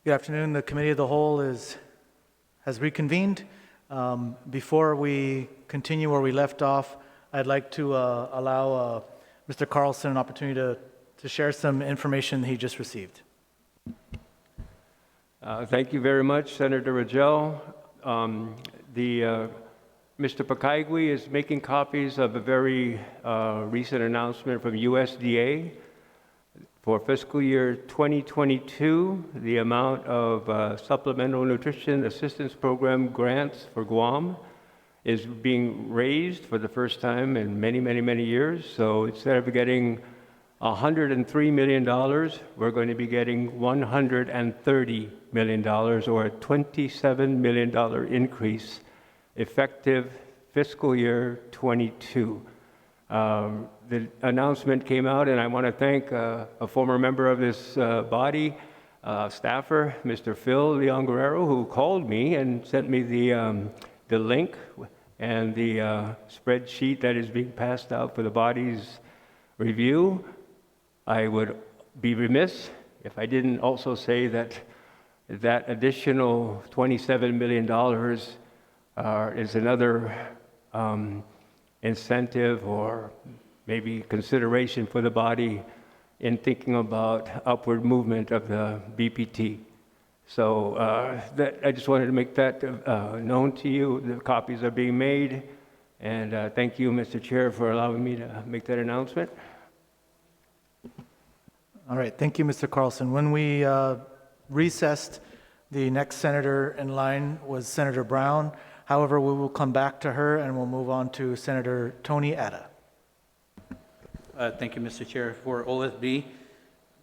Good afternoon. The Committee of the Whole has reconvened. Before we continue where we left off, I'd like to allow Mr. Carlson an opportunity to share some information he just received. Thank you very much, Senator Rangel. Mr. Pakaigui is making copies of a very recent announcement from USDA. For fiscal year 2022, the amount of Supplemental Nutrition Assistance Program grants for Guam is being raised for the first time in many, many, many years. So instead of getting $103 million, we're going to be getting $130 million, or a $27 million increase effective fiscal year 22. The announcement came out, and I want to thank a former member of this body, staffer, Mr. Phil Leon Guerrero, who called me and sent me the link and the spreadsheet that is being passed out for the body's review. I would be remiss if I didn't also say that that additional $27 million is another incentive or maybe consideration for the body in thinking about upward movement of the BPT. So I just wanted to make that known to you. The copies are being made, and thank you, Mr. Chair, for allowing me to make that announcement. All right, thank you, Mr. Carlson. When we recessed, the next senator in line was Senator Brown. However, we will come back to her and we'll move on to Senator Tony Atta. Thank you, Mr. Chair. For OFB,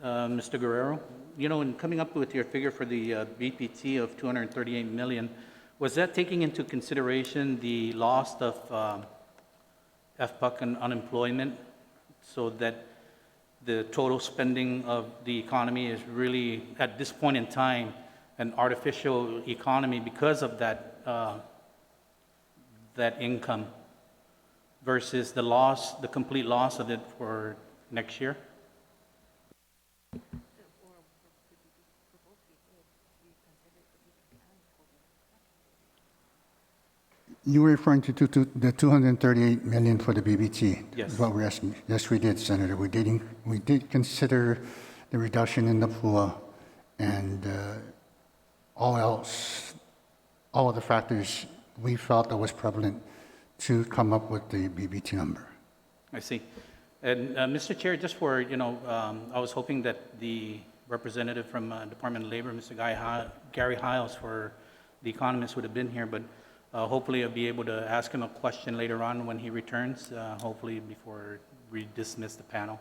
Mr. Guerrero, you know, in coming up with your figure for the BPT of $238 million, was that taking into consideration the loss of FPUC and unemployment, so that the total spending of the economy is really, at this point in time, an artificial economy because of that that income versus the loss, the complete loss of it for next year? You were referring to the $238 million for the BBT? Yes. Is what we're asking. Yes, we did, Senator. We did consider the reduction in the PUA and all of the factors we felt that was prevalent to come up with the BBT number. I see. And Mr. Chair, just for, you know, I was hoping that the representative from Department of Labor, Mr. Gary Hiles, for the economist, would have been here, but hopefully I'll be able to ask him a question later on when he returns, hopefully before we dismiss the panel.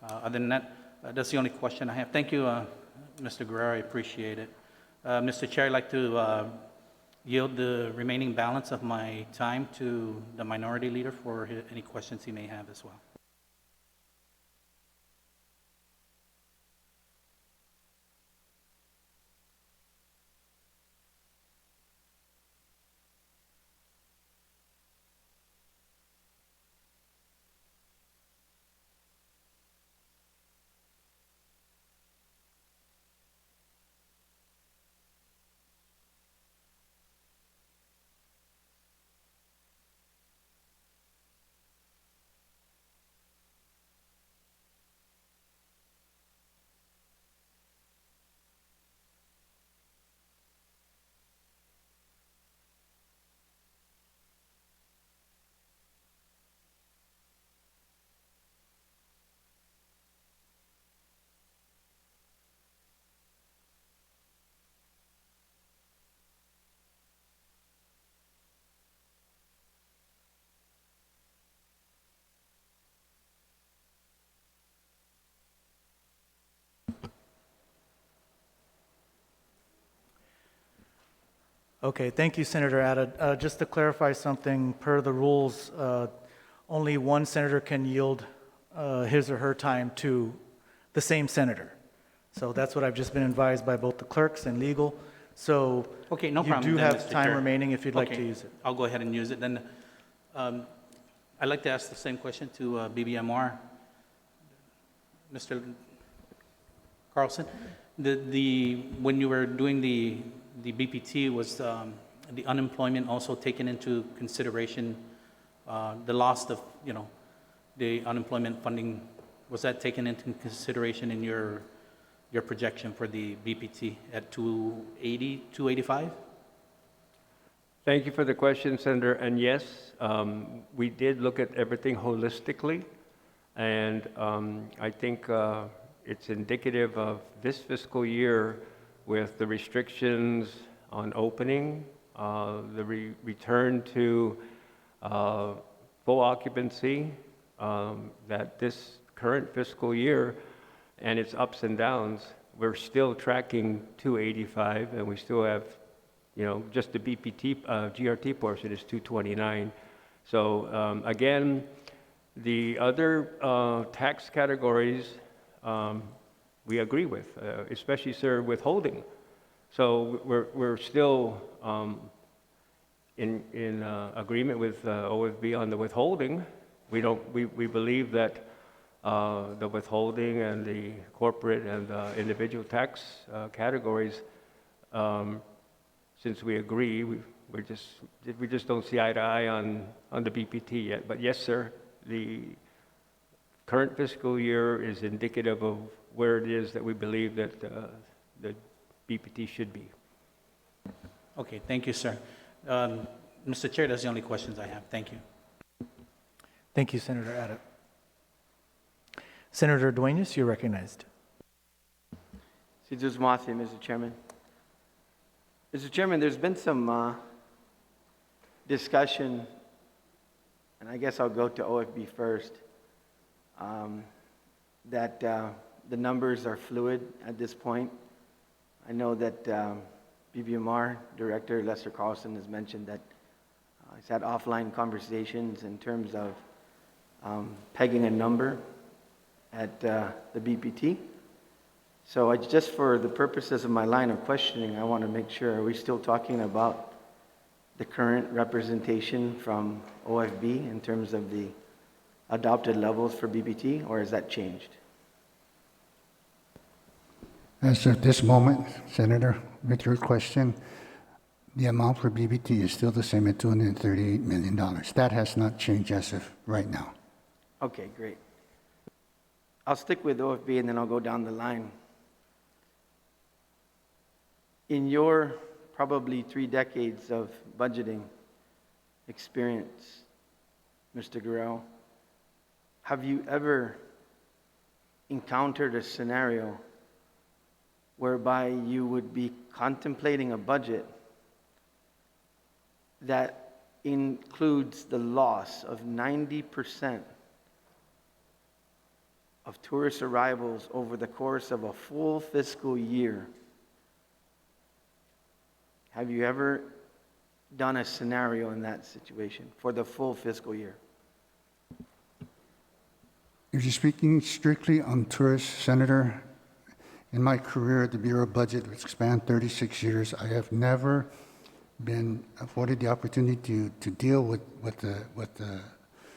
Other than that, that's the only question I have. Thank you, Mr. Guerrero, I appreciate it. Mr. Chair, I'd like to yield the remaining balance of my time to the minority leader for any questions he may have as well. Okay, thank you, Senator Atta. Just to clarify something, per the rules, only one senator can yield his or her time to the same senator. So that's what I've just been advised by both the clerks and legal. So okay, no you problem, do then, have Mr. time Chair. remaining if you'd like Okay, to use it. I'll go ahead and use it. Then I'd like to ask the same question to BBMR. Mr. Carlson, When you were doing the BPT, was the unemployment also taken into consideration? The loss of, the unemployment funding, was that taken into consideration in your projection for the BPT at 280, 285? Thank you for the question, Senator. And yes, we did look at everything holistically, and I think it's indicative of this fiscal year with the restrictions on opening, the return to full occupancy, that this current fiscal year and its ups and downs, we're still tracking 285, and we still have, just the BPT, GRT portion is 229. So again, the other tax categories we agree with, especially, sir, withholding. So we're still in agreement with OFB on the withholding. We believe that the withholding and the corporate and individual tax categories, since we agree, we just don't see eye to eye on the BPT yet. But yes, sir, the current fiscal year is indicative of where it is that we believe that the BPT should be. Okay, thank you, sir. Mr. Chair, that's the only questions I have. Thank you. Thank you, Senator Abbott. Senator Duenas, you're recognized. Mr. Chairman. Mr. Chairman, there's been some discussion, and I guess I'll go to OFB first, that the numbers are fluid at this point. I know that BBMR Director Lester Carlson has mentioned that he's had offline conversations in terms of pegging a number at the BPT. So just for the purposes of my line of questioning, I want to make sure, are we still talking about the current representation from OFB in terms of the adopted levels for BPT, or has that changed? As of this moment, Senator, with your question, the amount for BBT is still the same at $238 million. That has not changed as of right now. Okay, great. I'll stick with OFB and then I'll go down the line. In your probably 3 decades of budgeting experience, Mr. Guerrero, have you ever encountered a scenario whereby you would be contemplating a budget that includes the loss of 90% of tourist arrivals over the course of a full fiscal year? Have you ever done a scenario in that situation for the full fiscal year? If you're speaking strictly on tourists, Senator, in my career at the Bureau of Budget, which spanned 36 years, I have never been afforded the opportunity to deal with a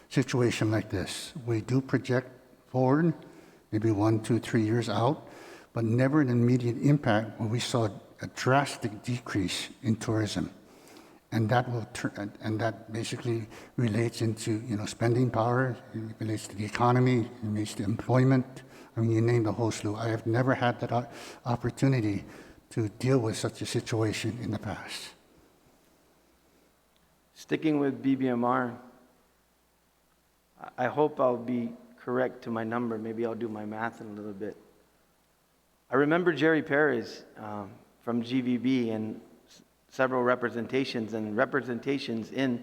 situation like this. We do project forward, maybe 1, 2, 3 years out, but never an immediate impact when we saw a drastic decrease in tourism. And that basically relates into spending power, it relates to the economy, it relates to employment. I mean, you name the whole slew. I have never had that opportunity to deal with such a situation in the past. Sticking with BBMR, I hope I'll be correct to my number. Maybe I'll do my math in a little bit. I remember Jerry Perez from GVB and several representations in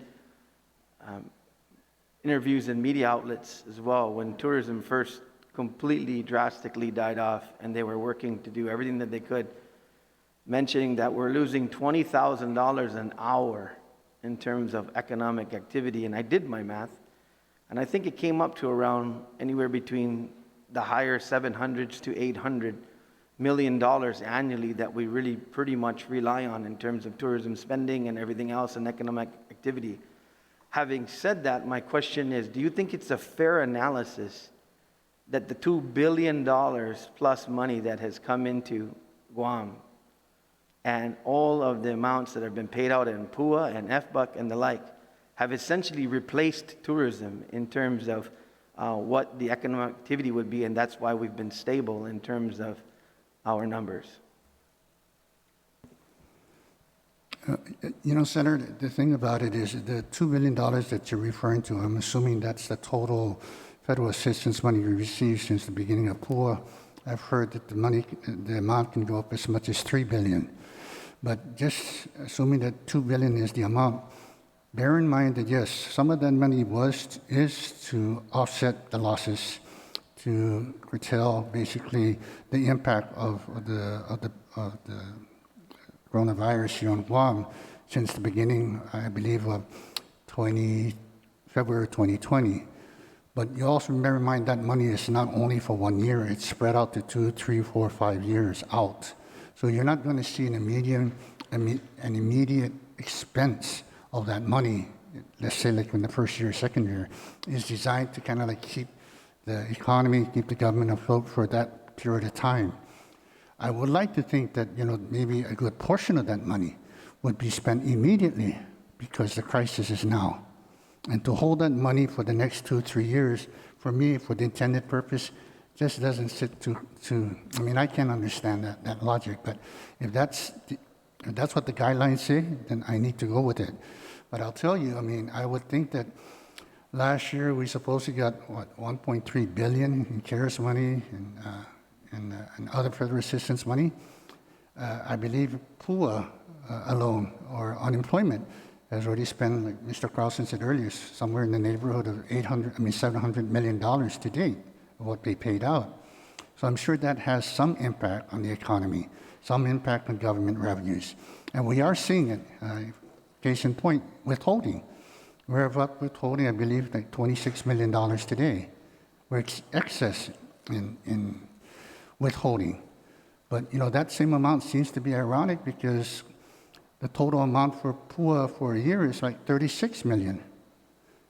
interviews and media outlets as well when tourism first completely drastically died off and they were working to do everything that they could, mentioning that we're losing $20,000 an hour in terms of economic activity. And I did my math, and I think it came up to around anywhere between the higher 700s to $800 million annually that we really pretty much rely on in terms of tourism spending and everything else and economic activity. Having said that, my question is, do you think it's a fair analysis that the $2 billion plus money that has come into Guam. And all of the amounts that have been paid out in PUA and FBUC and the like have essentially replaced tourism in terms of what the economic activity would be, and that's why we've been stable in terms of our numbers. Senator, the thing about it is the $2 billion that you're referring to, I'm assuming that's the total federal assistance money we received since the beginning of PUA. I've heard that the amount can go up as much as $3 billion. But just assuming that $2 billion is the amount, bear in mind that yes, some of that money is to offset the losses, to curtail basically the impact of the coronavirus here on Guam since the beginning, I believe, of February 2020. But you also bear in mind that money is not only for 1 year, it's spread out to 2, 3, 4, 5 years out. So you're not going to see an immediate expense of that money, let's say like in the first year, second year, is designed to kind of like keep the economy, keep the government afloat for that period of time. I would like to think that, maybe a good portion of that money would be spent immediately because the crisis is now. And to hold that money for the next 2, 3 years, for me, for the intended purpose, just doesn't sit I can't understand that logic, but if that's what the guidelines say, then I need to go with it. But I'll tell you, I would think that last year we supposedly got, 1.3 billion in CARES money and other federal assistance money. I believe PUA alone, or unemployment, has already spent, like Mr. Carlson said earlier, somewhere in the neighborhood of $700 million to date of what they paid out. So I'm sure that has some impact on the economy, some impact on government revenues. And we are seeing it. Case in point, withholding. We're about withholding, I believe, like $26 million today. We're excess in withholding. But, that same amount seems to be ironic because the total amount for PUA for a year is like $36 million.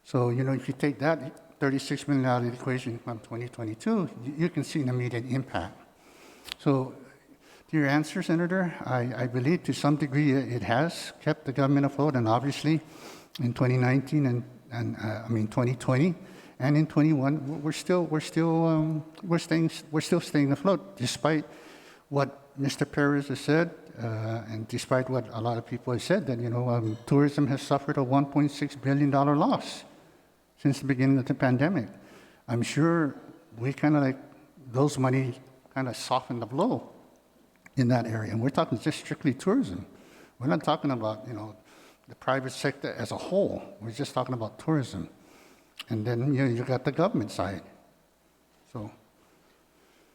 So, if you take that $36 million out of the equation from 2022, you can see an immediate impact. So, to your answer, Senator, I believe to some degree it has kept the government afloat, and obviously in 2019 and 2020 and in 21, we're still staying afloat despite what Mr. Perez has said, and despite what a lot of people have said that tourism has suffered a $1.6 billion loss since the beginning of the pandemic. I'm sure we those money kind of softened the blow in that area. And we're talking just strictly tourism. We're not talking about, the private sector as a whole. We're just talking about tourism. And then, you got the government side. So.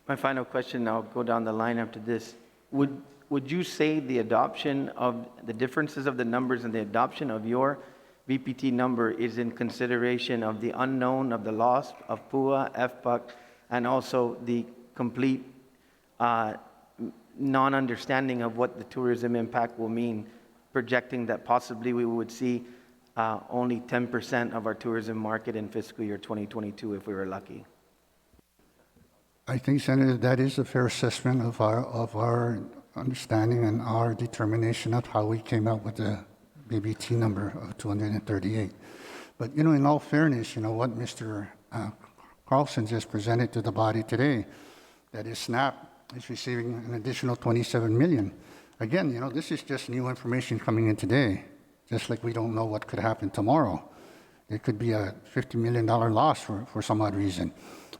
My final question, I'll go down the line after this. Would you say the adoption of the differences of the numbers and the adoption of your Bpt number is in consideration of the unknown of the loss of PUA, FBUC, and also the complete non-understanding of what the tourism impact will mean, projecting that possibly we would see only 10% of our tourism market in fiscal year 2022 if we were lucky? I think, Senator, that is a fair assessment of our understanding and our determination of how we came up with the Bpt number of 238. But, in all fairness, what Mr. Carlson just presented to the body today, that is SNAP is receiving an additional $27 million. Again, this is just new information coming in today, just like we don't know what could happen tomorrow. There could be a $50 million loss for some odd reason.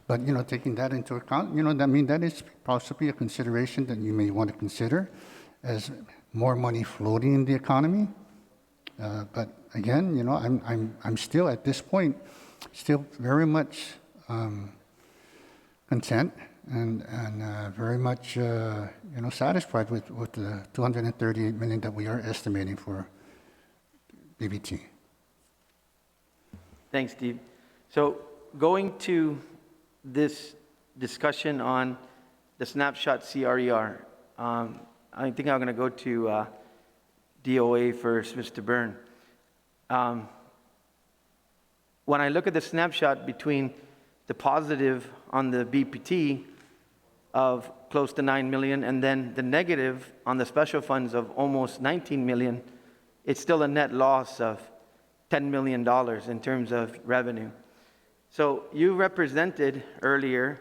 But, taking that into account, that is possibly a consideration that you may want to consider as more money floating in the economy. But again, I'm still at this point, still very much content and very much satisfied with the $238 million that we are estimating for Bpt. Thanks, Steve. So going to this discussion on the snapshot CRER, I think I'm going to go to DOA first, Mr. Byrne. When I look at the snapshot between the positive on the Bpt of close to 9 million, and then the negative on the special funds of almost 19 million, it's still a net loss of $10 million in terms of revenue. So you represented earlier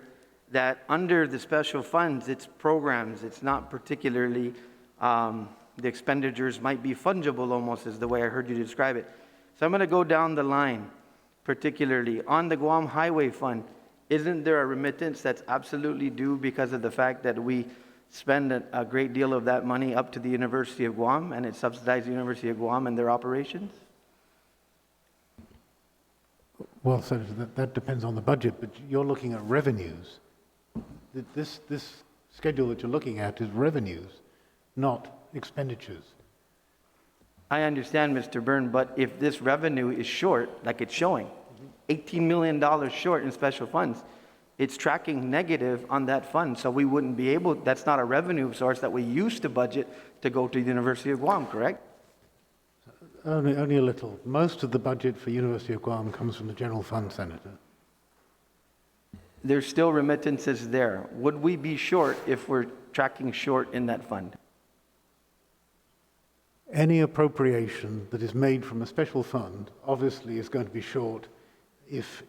that under the special funds, it's programs, it's not particularly, the expenditures might be fungible almost is the way I heard you describe it. So I'm going to go down the line, particularly on the Guam Highway Fund. Isn't there a remittance that's absolutely due because of the fact that we spend a great deal of that money up to the University of Guam, and it subsidizes the University of Guam and their operations? Well, Senator, that depends on the budget, but you're looking at revenues. This schedule that you're looking at is revenues, not expenditures. I understand, Mr. Byrne, but if this revenue is short, like it's showing, $18 million short in special funds, it's tracking negative on that fund, so we wouldn't be able, that's not a revenue source that we used to budget to go to the University of Guam, correct? Only a little. Most of the budget for University of Guam comes from the general fund, Senator. There's still remittances there. Would we be short if we're tracking short in that fund? Any appropriation that is made from a special fund obviously is going to be short if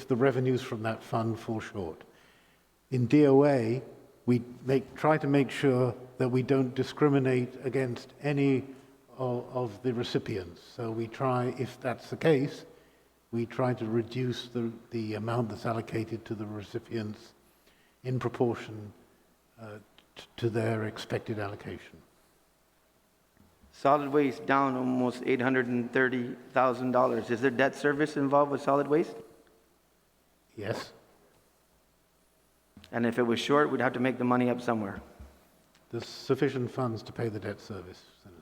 the revenues from that fund fall short. In DOA, we try to make sure that we don't discriminate against any of the recipients. So we try, if that's the case, we try to reduce the amount that's allocated to the recipients in proportion to their expected allocation. Solid waste down almost $830,000. Is there debt service involved with solid waste? Yes, And if it was short, we'd have to make the money up somewhere. there's sufficient funds to pay the debt service, Senator.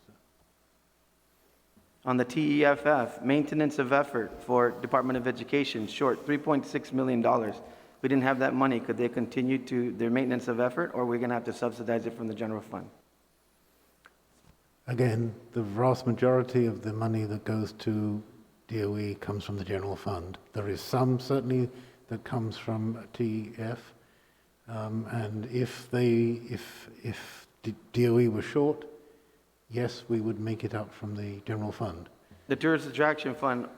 On the TEFF, maintenance of effort for Department of Education, short $3.6 million. We didn't have that money. Could they continue to their maintenance of effort, or are we going to have to subsidize it from the general fund? Again, the vast majority of the money that goes to DOE comes from the general fund. There is some certainly that comes from TEF, and if DOE were short, yes, we would make it up from the general fund. The Tourist Attraction Fund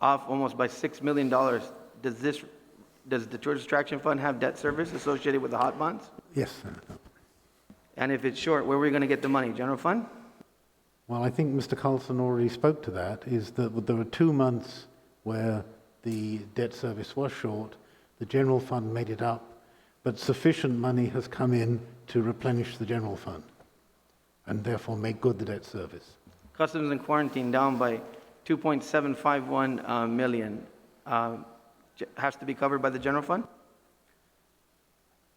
off almost by $6 million. Does the Tourist Attraction Fund have debt service associated with the hot bonds? Yes, Senator. And if it's short, where are we going to get the money? General fund? Well, I think Mr. Carlson already spoke to that, is that there were 2 months where the debt service was short, the general fund made it up, but sufficient money has come in to replenish the general fund and therefore make good the debt service. Customs and quarantine down by 2.751 million. Has to be covered by the general fund?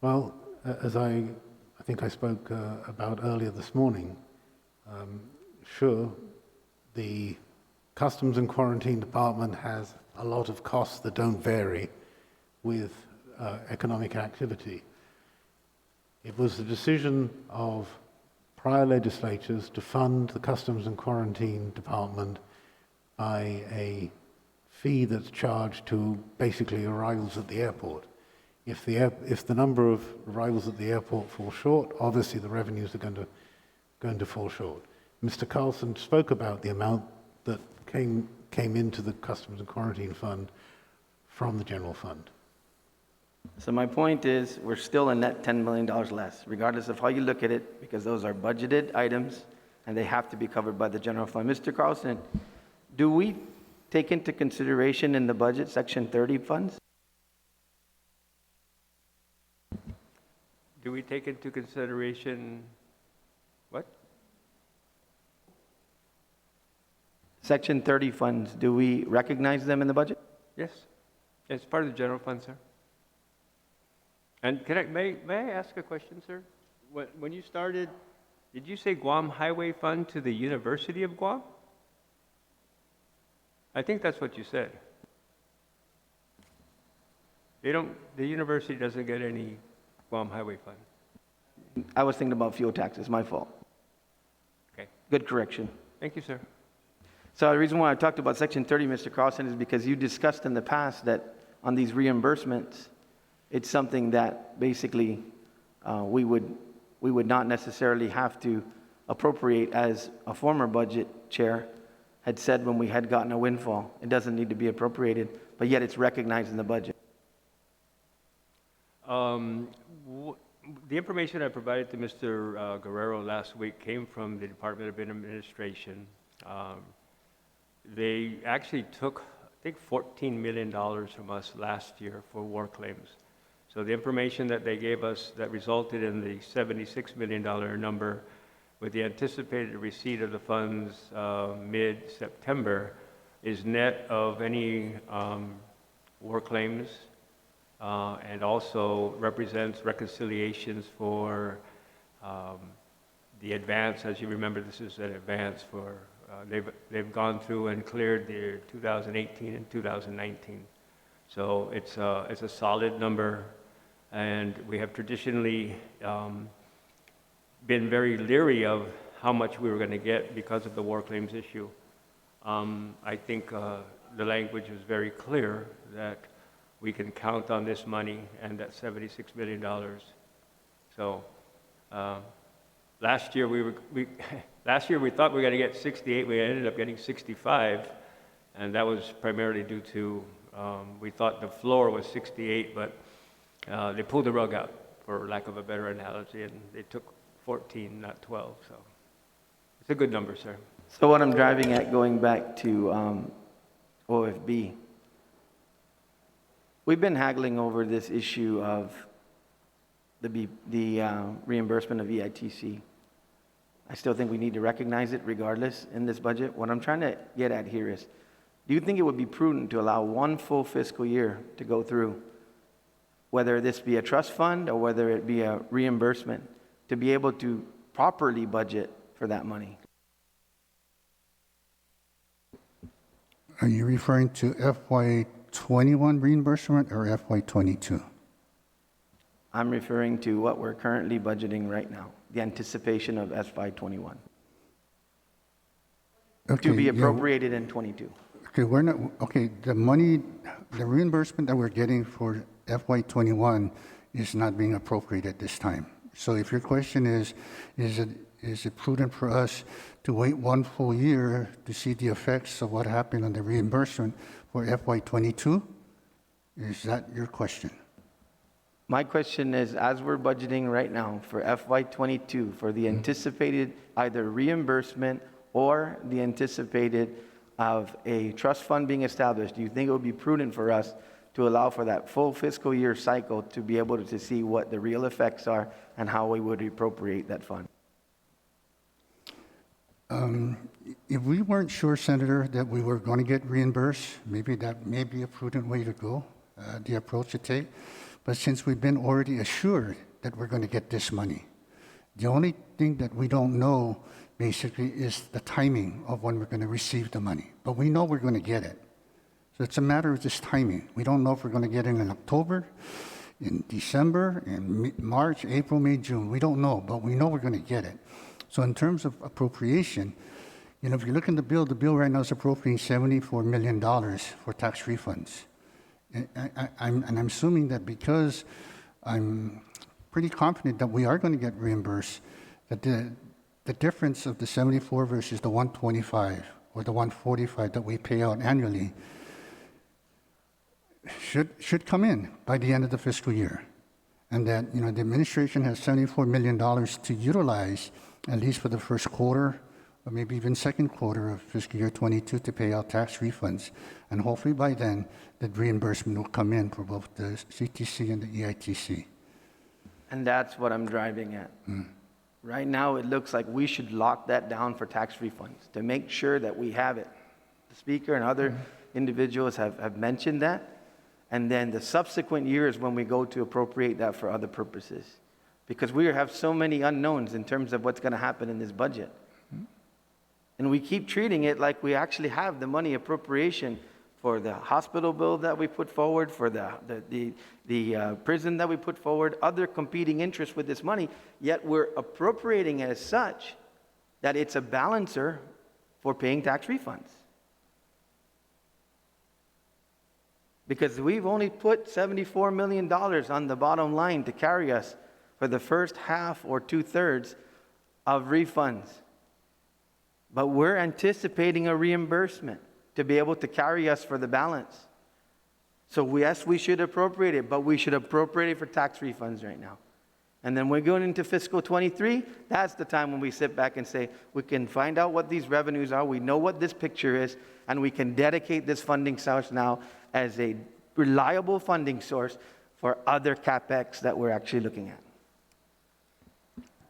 Well, as I think I spoke about earlier this morning, sure, the Customs and Quarantine Department has a lot of costs that don't vary with economic activity. It was the decision of prior legislatures to fund the Customs and Quarantine Department by a fee that's charged to basically arrivals at the airport. If the number of arrivals at the airport fall short, obviously the revenues are going to fall short. Mr. Carlson spoke about the amount that came into the Customs and Quarantine Fund from the general fund. So my point is, we're still a net $10 million less, regardless of how you look at it, because those are budgeted items and they have to be covered by the general fund. Mr. Carlson, do we take into consideration in the budget Section 30 funds? Do we take into consideration what? Section 30 funds, do we recognize them in the budget? Yes, it's part of the general fund, sir. And may I ask a question, sir? When you started, did you say Guam Highway Fund to the University of Guam? I think that's what you said. The university doesn't get any Guam Highway Fund. I was thinking about fuel taxes, my fault. Okay, Good correction. thank you, sir. So the reason why I talked about Section 30, Mr. Carlson, is because you discussed in the past that on these reimbursements, it's something that basically we would not necessarily have to appropriate, as a former budget chair had said when we had gotten a windfall. It doesn't need to be appropriated, but yet it's recognized in the budget. The information I provided to Mr. Guerrero last week came from the Department of Administration. They actually took, I think, $14 million from us last year for war claims. So the information that they gave us that resulted in the $76 million number with the anticipated receipt of the funds mid-September is net of any war claims, and also represents reconciliations for the advance. As you remember, this is an advance for, they've gone through and cleared their 2018 and 2019. So it's a solid number, and we have traditionally been very leery of how much we were going to get because of the war claims issue. I think the language is very clear that we can count on this money and that $76 million. So last year last year we thought we were going to get 68. We ended up getting 65, and that was primarily due to we thought the floor was 68, but they pulled the rug out, for lack of a better analogy, and they took 14, not 12. So it's a good number, sir. So what I'm driving at, going back to OFB, we've been haggling over this issue of the reimbursement of EITC. I still think we need to recognize it regardless in this budget. What I'm trying to get at here is, do you think it would be prudent to allow one full fiscal year to go through, whether this be a trust fund or whether it be a reimbursement, to be able to properly budget for that money? Are you referring to FY21 reimbursement or FY22? I'm referring to what we're currently budgeting right now, the anticipation of FY21, to be appropriated in 22. Okay, we're not, okay, the money, the reimbursement that we're getting for FY21 is not being appropriated this time. So if your question is it prudent for us to wait one full year to see the effects of what happened on the reimbursement for FY22? Is that your question? My question is, as we're budgeting right now for FY22 for the anticipated either reimbursement or the anticipated of a trust fund being established, do you think it would be prudent for us to allow for that full fiscal year cycle to be able to see what the real effects are and how we would appropriate that fund? If we weren't sure, Senator, that we were going to get reimbursed, maybe that may be a prudent way to go, the approach to take. But since we've been already assured that we're going to get this money, the only thing that we don't know basically is the timing of when we're going to receive the money. But we know we're going to get it. So it's a matter of just timing. We don't know if we're going to get it in October, in December, in March, April, May, June. We don't know, but we know we're going to get it. So in terms of appropriation, if you look in the bill right now is appropriating $74 million for tax refunds. And I'm assuming that because I'm pretty confident that we are going to get reimbursed, that the difference of the 74 versus the 125 or the 145 that we pay out annually should come in by the end of the fiscal year. And that, the administration has $74 million to utilize, at least for the first quarter, or maybe even second quarter of fiscal year 22 to pay out tax refunds. And hopefully by then, the reimbursement will come in for both the CTC and the EITC. And that's what I'm driving at. Right now, it looks like we should lock that down for tax refunds to make sure that we have it. The speaker and other individuals have mentioned that. And then the subsequent years when we go to appropriate that for other purposes. Because we have so many unknowns in terms of what's going to happen in this budget. And we keep treating it like we actually have the money appropriation for the hospital bill that we put forward, for the prison that we put forward, other competing interests with this money, yet we're appropriating it as such that it's a balancer for paying tax refunds. Because we've only put $74 million on the bottom line to carry us for the first half or 2/3 of refunds. But we're anticipating a reimbursement to be able to carry us for the balance. So yes, we should appropriate it, but we should appropriate it for tax refunds right now. And then we're going into fiscal 23, that's the time when we sit back and say, we can find out what these revenues are, we know what this picture is, and we can dedicate this funding source now as a reliable funding source for other CapEx that we're actually looking at.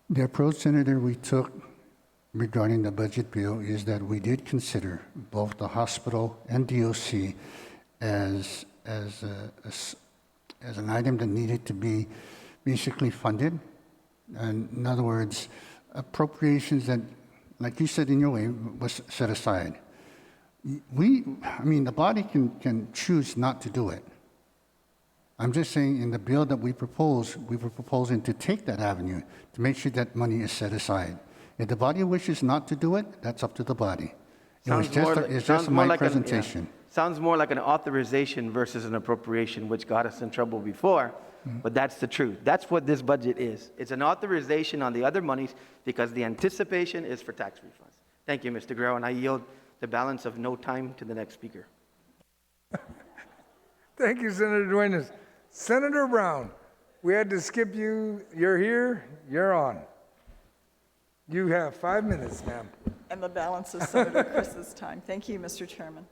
The approach, Senator, we took regarding the budget bill is that we did consider both the hospital and DOC as an item that needed to be basically funded. And in other words, appropriations that, like you said in your way, was set aside. The body can choose not to do it. I'm just saying in the bill that we were proposing to take that avenue to make sure that money is set aside. If the body wishes not to do it, that's up to the body. It's just my presentation. Sounds more like an authorization versus an appropriation, which got us in trouble before, but that's the truth. That's what this budget is. It's an authorization on the other monies because the anticipation is for tax refunds. Thank you, Mr. Guerrero, and I yield the balance of no time to the next speaker. Thank you, Senator Duenas. Senator Brown, we had to skip you. You're here, you're on. You have 5 minutes, ma'am. And the balance of Senator Chris's time. Thank you, Mr. Chairman.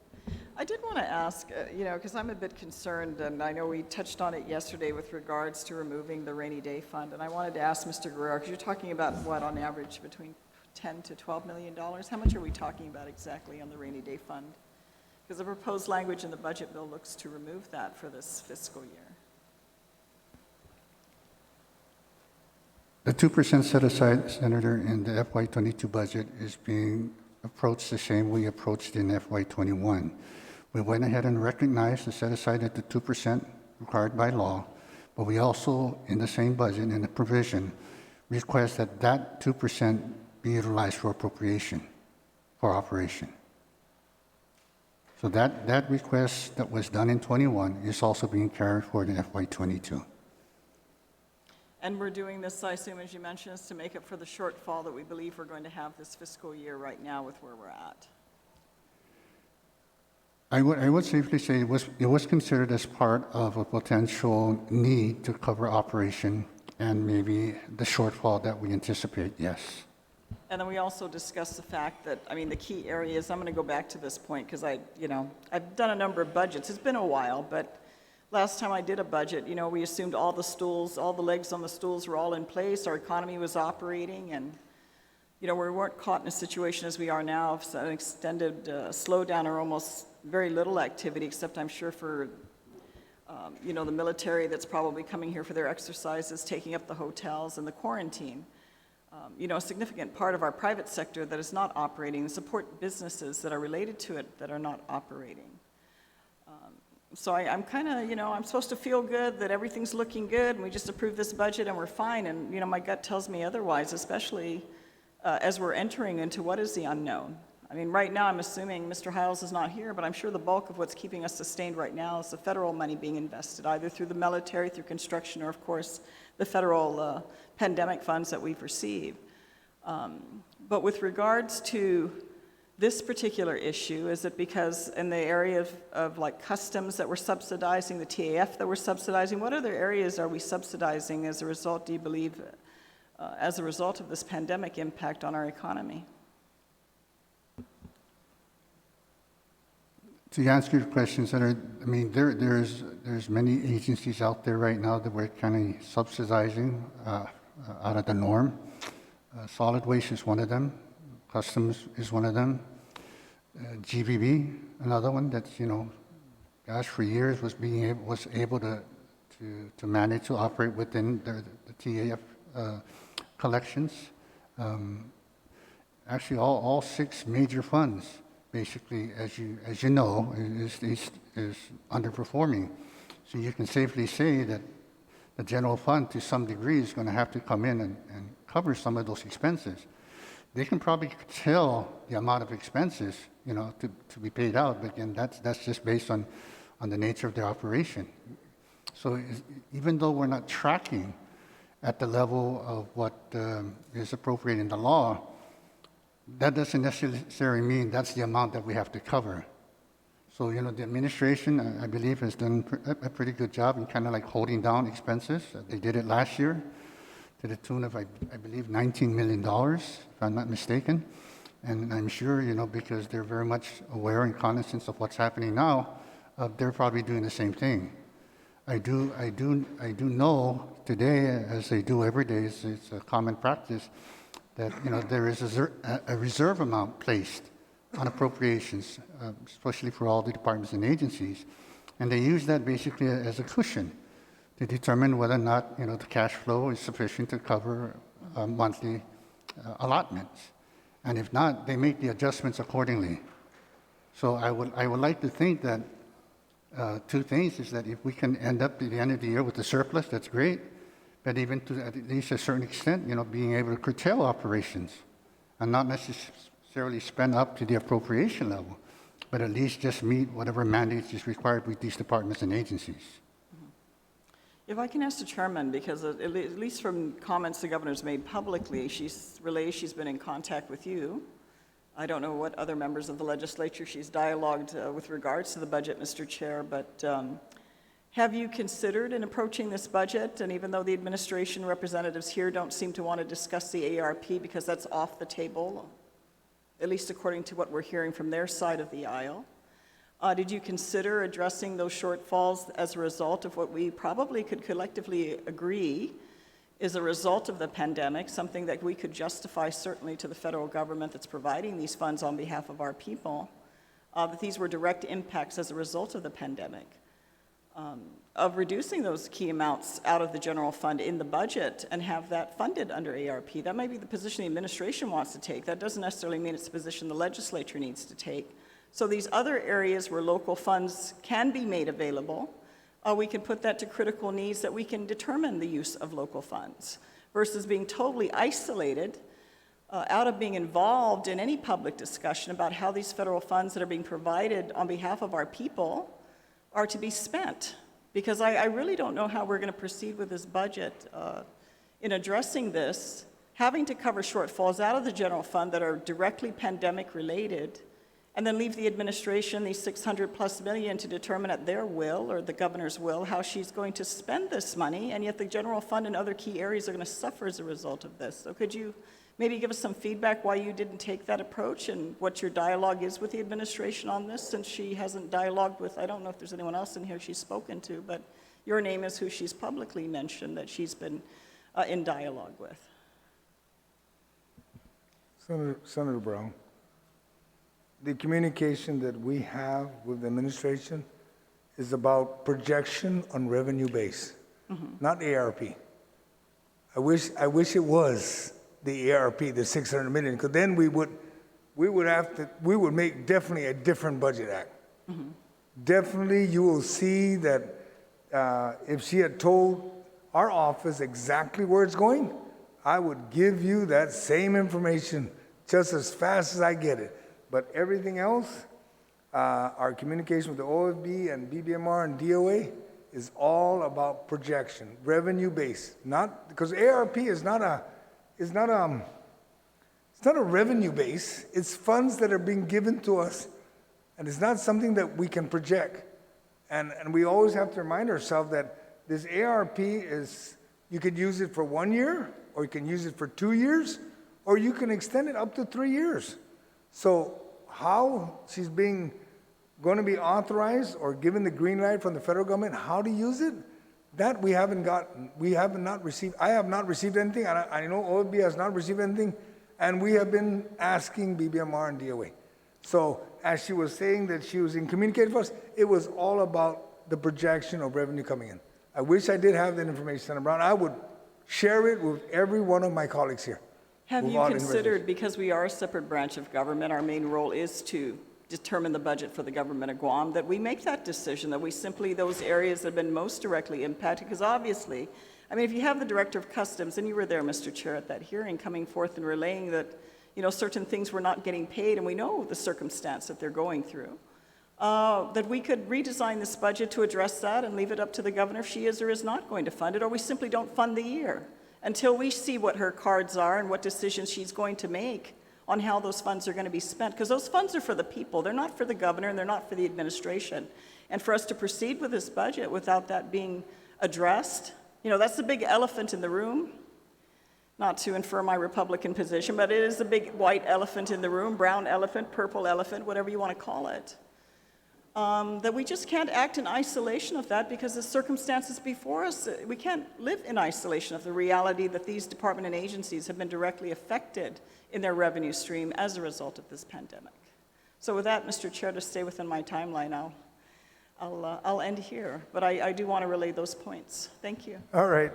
I did want to ask, because I'm a bit concerned, and I know we touched on it yesterday with regards to removing the rainy day fund, and I wanted to ask Mr. Guerrero, because you're talking about what, on average, between $10 to $12 million? How much are we talking about exactly on the rainy day fund? Because the proposed language in the budget bill looks to remove that for this fiscal year. The 2% set aside, Senator, in the FY22 budget is being approached the same we approached in FY21. We went ahead and recognized the set aside at the 2% required by law, but we also, in the same budget, in the provision, request that that 2% be utilized for appropriation, for operation. So that request that was done in 21 is also being carried forward in FY22. And we're doing this, I assume, as you mentioned, is to make up for the shortfall that we believe we're going to have this fiscal year right now with where we're at. I would safely say it was considered as part of a potential need to cover operation and maybe the shortfall that we anticipate, yes. And then we also discussed the fact that, the key areas, I'm going to go back to this point because I've done a number of budgets. It's been a while, but last time I did a budget, we assumed all the legs on the stools were all in place, our economy was operating, and, we weren't caught in a situation as we are now of an extended slowdown or almost very little activity, except I'm sure for, the military that's probably coming here for their exercises, taking up the hotels and the quarantine. A significant part of our private sector that is not operating, support businesses that are related to it that are not operating. So I'm kind of, I'm supposed to feel good that everything's looking good and we just approved this budget and we're fine. And, my gut tells me otherwise, especially as we're entering into what is the unknown. Right now I'm assuming Mr. Hiles is not here, but I'm sure the bulk of what's keeping us sustained right now is the federal money being invested, either through the military, through construction, or of course the federal pandemic funds that we've received. But with regards to this particular issue, is it because in the area of like customs that we're subsidizing, the TAF that we're subsidizing, what other areas are we subsidizing as a result, do you believe, as a result of this pandemic impact on our economy? To answer your question, Senator, there's many agencies out there right now that we're kind of subsidizing out of the norm. Solid waste is one of them. Customs is one of them. GBB, another one that's, for years was able to manage to operate within the TAF collections. Actually, all 6 major funds, basically, as you know, is underperforming. So you can safely say that the general fund, to some degree, is going to have to come in and cover some of those expenses. They can probably tell the amount of expenses, to be paid out, but again, that's just based on on the nature of their operation. So even though we're not tracking at the level of what is appropriate in the law, that doesn't necessarily mean that's the amount that we have to cover. So, the administration, I believe, has done a pretty good job in kind of like holding down expenses. They did it last year to the tune of, I believe, $19 million, if I'm not mistaken. And I'm sure, because they're very much aware and cognizant of what's happening now, they're probably doing the same thing. I do know today, as they do every day, it's a common practice, that, there is a reserve amount placed on appropriations, especially for all the departments and agencies. And they use that basically as a cushion to determine whether or not, the cash flow is sufficient to cover monthly allotments. And if not, they make the adjustments accordingly. So I would like to think that two things is that if we can end up at the end of the year with a surplus, that's great. But even to at least a certain extent, being able to curtail operations and not necessarily spend up to the appropriation level, but at least just meet whatever mandates is required with these departments and agencies. If I can ask the chairman, because at least from comments the governor's made publicly, she's been in contact with you. I don't know what other members of the legislature she's dialogued with regards to the budget, Mr. Chair, but have you considered in approaching this budget, and even though the administration representatives here don't seem to want to discuss the ARP because that's off the table, at least according to what we're hearing from their side of the aisle, did you consider addressing those shortfalls as a result of what we probably could collectively agree is a result of the pandemic, something that we could justify certainly to the federal government that's providing these funds on behalf of our people, that these were direct impacts as a result of the pandemic, of reducing those key amounts out of the general fund in the budget and have that funded under ARP? That may be the position the administration wants to take. That doesn't necessarily mean it's the position the legislature needs to take. So these other areas where local funds can be made available, we can put that to critical needs that we can determine the use of local funds versus being totally isolated out of being involved in any public discussion about how these federal funds that are being provided on behalf of our people are to be spent. Because I really don't know how we're going to proceed with this budget in addressing this, having to cover shortfalls out of the general fund that are directly pandemic related, and then leave the administration these $600+ million to determine at their will or the governor's will how she's going to spend this money, and yet the general fund and other key areas are going to suffer as a result of this. So could you maybe give us some feedback why you didn't take that approach and what your dialogue is with the administration on this, since she hasn't dialogued with, I don't know if there's anyone else in here she's spoken to, but your name is who she's publicly mentioned that she's been in dialogue with. Senator Brown, the communication that we have with the administration is about projection on revenue base, not ARP. I wish it was the ARP, the 600 million, because then we would make definitely a different budget act. Definitely, you will see that if she had told our office exactly where it's going, I would give you that same information just as fast as I get it. But everything else, our communication with the OFB and BBMR and DOA is all about projection, revenue base. Not because ARP is not a revenue base. It's funds that are being given to us, and it's not something that we can project. And we always have to remind ourselves that this ARP is, you could use it for 1 year, or you can use it for 2 years, or you can extend it up to 3 years. So how she's going to be authorized or given the green light from the federal government, how to use it, that we haven't gotten. We have not received, I have not received anything, and I know OFB has not received anything, and we have been asking BBMR and DOA. So as she was saying that she was in communicating with us, it was all about the projection of revenue coming in. I wish I did have that information, Senator Brown. I would share it with every one of my colleagues here. Have you considered, because we are a separate branch of government, our main role is to determine the budget for the government of Guam, that we make that decision, that we simply, those areas that have been most directly impacted, because obviously, I mean, if you have the Director of Customs, and you were there, Mr. Chair, at that hearing, coming forth and relaying that, certain things were not getting paid, and we know the circumstance that they're going through. that we could redesign this budget to address that and leave it up to the governor if she is or is not going to fund it, or we simply don't fund the year until we see what her cards are and what decisions she's going to make on how those funds are going to be spent. Because those funds are for the people. They're not for the governor and they're not for the administration. And for us to proceed with this budget without that being addressed, that's the big elephant in the room. Not to infer my Republican position, but it is a big white elephant in the room, brown elephant, purple elephant, whatever you want to call it. That we just can't act in isolation of that because the circumstances before us, we can't live in isolation of the reality that these department and agencies have been directly affected in their revenue stream as a result of this pandemic. So with that, Mr. Chair, to stay within my timeline, I'll end here, but I do want to relay those points. Thank you. All right.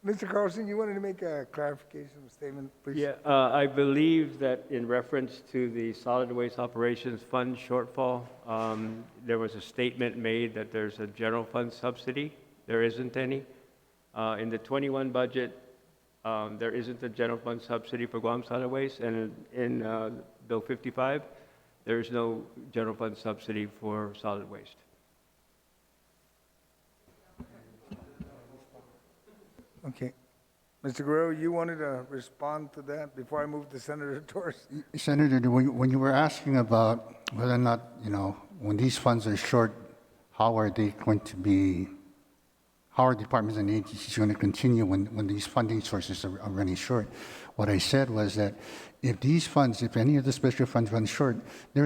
Mr. Carlson, you wanted to make a clarification statement, please? Yeah, I believe that in reference to the Solid Waste Operations Fund shortfall, there was a statement made that there's a general fund subsidy. There isn't any. In the 21 budget, there isn't a general fund subsidy for Guam Solid Waste, and in Bill 55, there is no general fund subsidy for solid waste. Okay. Mr. Guerrero, you wanted to respond to that before I move to Senator Torres? Senator, when you were asking about whether or not, when these funds are short, how are departments and agencies going to continue when these funding sources are running short? What I said was that if any of the special funds run short, there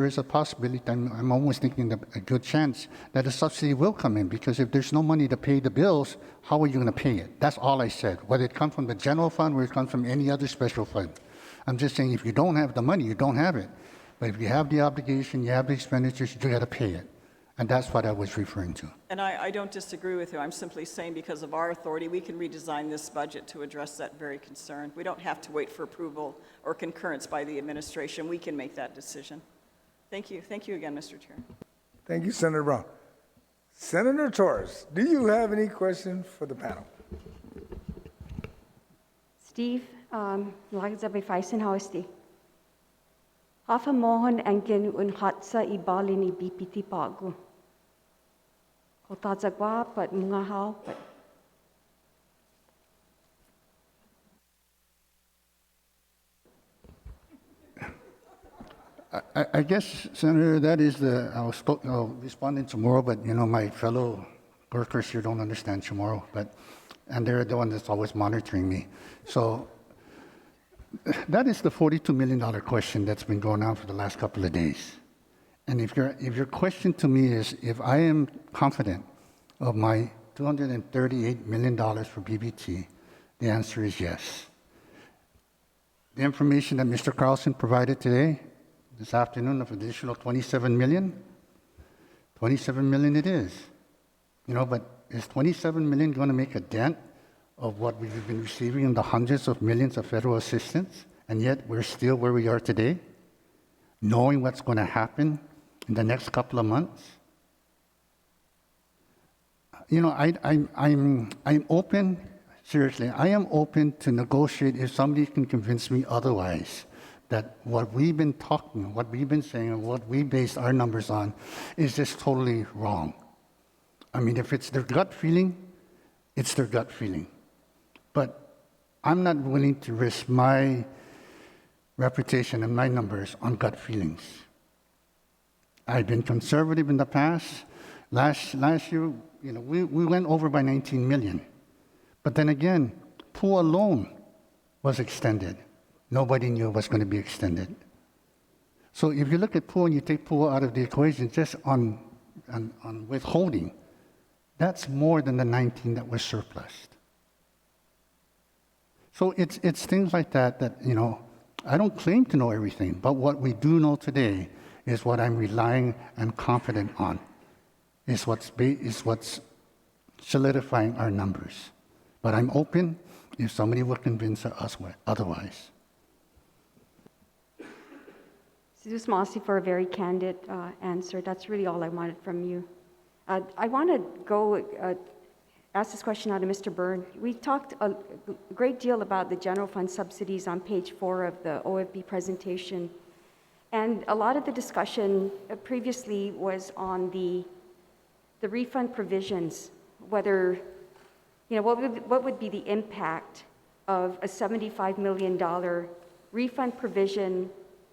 is a possibility, I'm almost thinking that a good chance that a subsidy will come in, because if there's no money to pay the bills, how are you going to pay it? That's all I said. Whether it comes from the general fund or it comes from any other special fund. I'm just saying if you don't have the money, you don't have it. But if you have the obligation, you have the expenditures, you got to pay it. And that's what I was referring to. And I don't disagree with you. I'm simply saying because of our authority, we can redesign this budget to address that very concern. We don't have to wait for approval or concurrence by the administration. We can make that decision. Thank you. Thank you again, Mr. Chair. Thank you, Senator Brown. Senator Torres, do you have any questions for the panel? Steve, like the Beifaisen Hafa mohon engin unhatsa ibali ni Bpt pagu. Kotazagwa but mungahao but. I guess, Senator, that is I'll respond in tomorrow, but my fellow workers here don't understand tomorrow, and they're the one that's always monitoring me. So that is the $42 million question that's been going on for the last couple of days. And if your question to me is if I am confident of my $238 million for BBT, the answer is yes. The information that Mr. Carlson provided today, this afternoon, of additional 27 million it is. But is 27 million going to make a dent of what we've been receiving in the hundreds of millions of federal assistance, and yet we're still where we are today, knowing what's going to happen in the next couple of months? I'm open, seriously, I am open to negotiate if somebody can convince me otherwise, that what we've been talking, what we've been saying, and what we base our numbers on is just totally wrong. I mean, if it's their gut feeling, it's their gut feeling. But I'm not willing to risk my reputation and my numbers on gut feelings. I've been conservative in the past. Last year, we went over by 19 million. But then again, pool alone was extended. Nobody knew it was going to be extended. So if you look at pool and you take pool out of the equation just on withholding, that's more than the 19 that was surplused. So it's things like that, I don't claim to know everything, but what we do know today is what I'm relying and confident on, is what's solidifying our numbers. But I'm open if somebody will convince us otherwise. Sus Masi for a very candid answer. That's really all I wanted from you. I want to go ask this question out of Mr. Byrne. We talked a great deal about the general fund subsidies on page 4 of the OFB presentation. And a lot of the discussion previously was on the refund provisions, whether, what would be the impact of a $75 million refund provision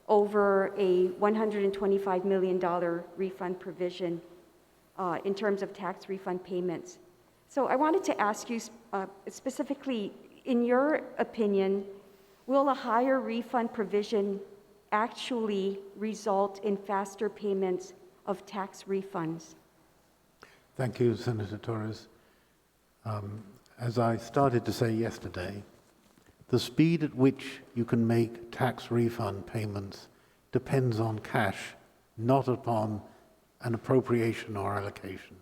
over a $125 million refund provision in terms of tax refund payments. So I wanted to ask you specifically, in your opinion, will a higher refund provision actually result in faster payments of tax refunds? Thank you, Senator Torres. As I started to say yesterday, the speed at which you can make tax refund payments depends on cash, not upon an appropriation or allocation.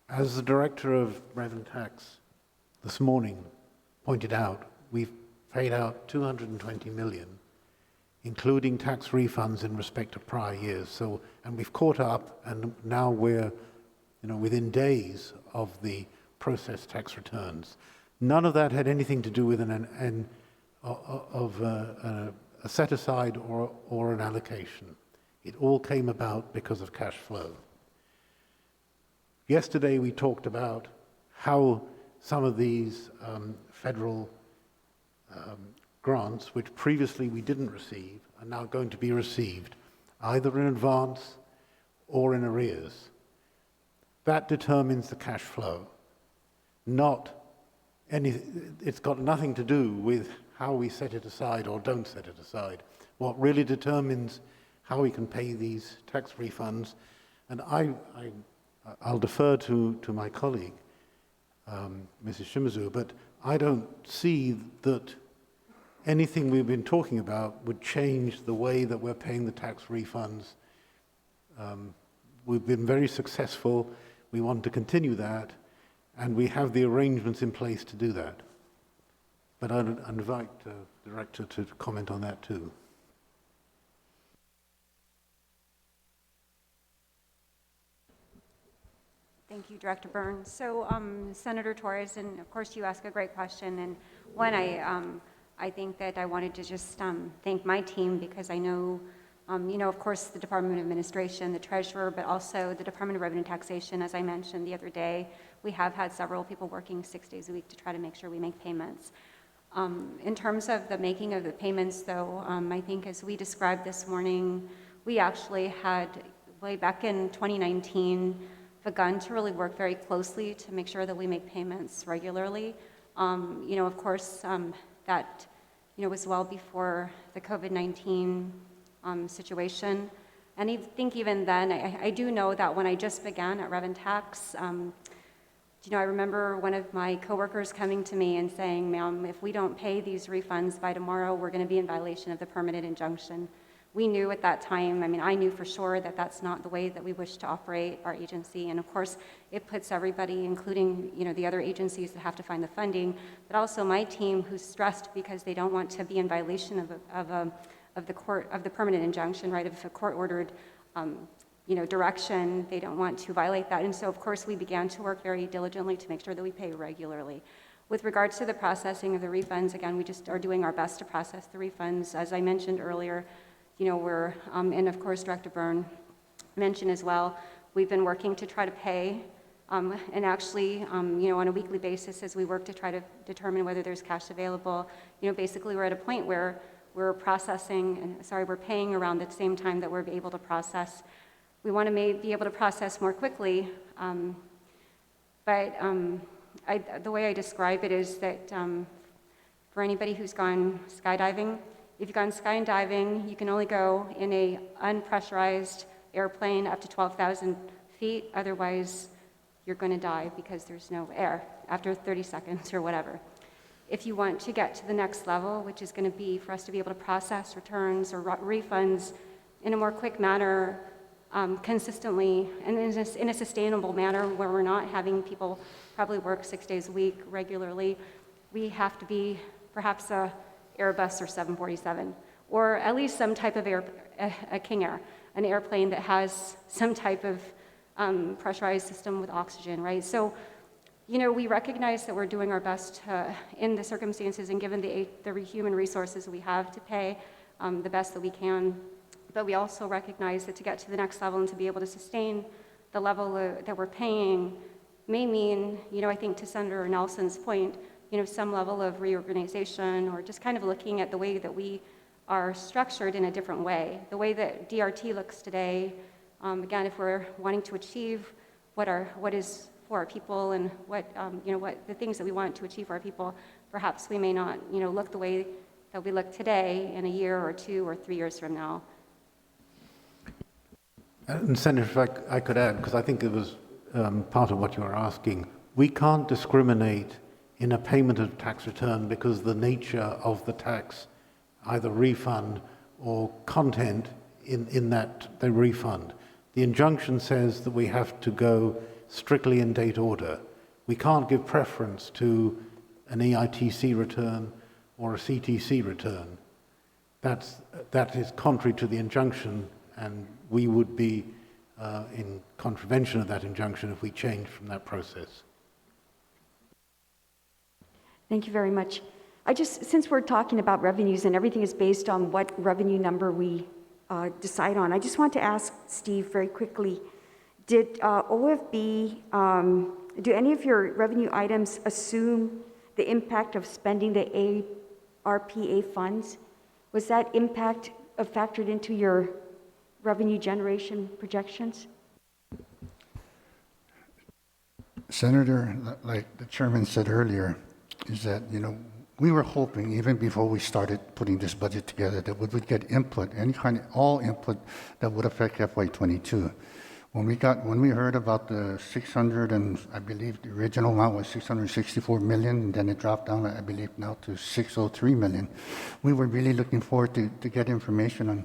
As the Director of Rev and Tax this morning pointed out, we've paid out $220 million, including tax refunds in respect of prior years. And we've caught up, and now we're within days of the processed tax returns. None of that had anything to do with a set-aside or an allocation. It all came about because of cash flow. Yesterday we talked about how some of these federal grants, which previously we didn't receive, are now going to be received, either in advance or in arrears. That determines the cash flow, it's got nothing to do with how we set it aside or don't set it aside. What really determines how we can pay these tax refunds, and I'll defer to my colleague, Mrs. Shimizu, but I don't see that anything we've been talking about would change the way that we're paying the tax refunds. We've been very successful. We want to continue that, and we have the arrangements in place to do that. But I'd invite the Director to comment on that too. Thank you, Director Byrne. So, Senator Torres, and of course you ask a great question, and one, I think that I wanted to just thank my team, because I know, of course, the Department of Administration, the Treasurer, but also the Department of Revenue and Taxation. As I mentioned the other day, we have had several people working 6 days a week to try to make sure we make payments. In terms of the making of the payments, though, I think as we described this morning, we actually had, way back in 2019, begun to really work very closely to make sure that we make payments regularly. Of course, that was well before the COVID-19 situation. And I think even then, I do know that when I just began at Rev and Tax, I remember one of my coworkers coming to me and saying, "Ma'am, if we don't pay these refunds by tomorrow, we're going to be in violation of the permanent injunction." We knew at that time, I knew for sure that that's not the way that we wish to operate our agency. And of course, it puts everybody, including, the other agencies that have to find the funding, but also my team, who's stressed because they don't want to be in violation of the permanent injunction, right? If a court-ordered, direction, they don't want to violate that. And so, of course, we began to work very diligently to make sure that we pay regularly. With regards to the processing of the refunds, again, we just are doing our best to process the refunds. As I mentioned earlier, we're, and of course, Director Byrne mentioned as well, we've been working to try to pay, and actually, on a weekly basis as we work to try to determine whether there's cash available, basically we're at a point where we're paying around the same time that we're able to process. We want to be able to process more quickly, but the way I describe it is that for anybody who's gone skydiving, if you've gone skydiving, you can only go in a unpressurized airplane up to 12,000 feet. Otherwise, you're going to die because there's no air after 30 seconds or whatever. If you want to get to the next level, which is going to be for us to be able to process returns or refunds in a more quick manner, consistently, and in a sustainable manner where we're not having people probably work 6 days a week regularly, we have to be perhaps a Airbus or 747, or at least some type of a King Air, an airplane that has some type of pressurized system with oxygen, right? So, we recognize that we're doing our best in the circumstances and given the human resources we have to pay. the best that we can. But we also recognize that to get to the next level and to be able to sustain the level that we're paying may mean, I think to Senator Nelson's point, some level of reorganization or just kind of looking at the way that we are structured in a different way. The way that DRT looks today, again, if we're wanting to achieve what is for our people and what the things that we want to achieve for our people, perhaps we may not, look the way that we look today in a year or 2 or 3 years from now. And Senator, if I could add, because I think it was part of what you were asking, we can't discriminate in a payment of tax return because the nature of the tax, either refund or content in that the refund. The injunction says that we have to go strictly in date order. We can't give preference to an EITC return or a CTC return. That is contrary to the injunction, and we would be in contravention of that injunction if we change from that process. Thank you very much. Since we're talking about revenues and everything is based on what revenue number we decide on, I just want to ask Steve very quickly, did OFB, do any of your revenue items assume the impact of spending the ARPA funds? Was that impact factored into your revenue generation projections? Senator, like the chairman said earlier, is that, we were hoping, even before we started putting this budget together, that we would get input, all input that would affect FY22. When we heard about the 600, and I believe the original amount was 664 million, and then it dropped down, I believe, now to 603 million, we were really looking forward to get information on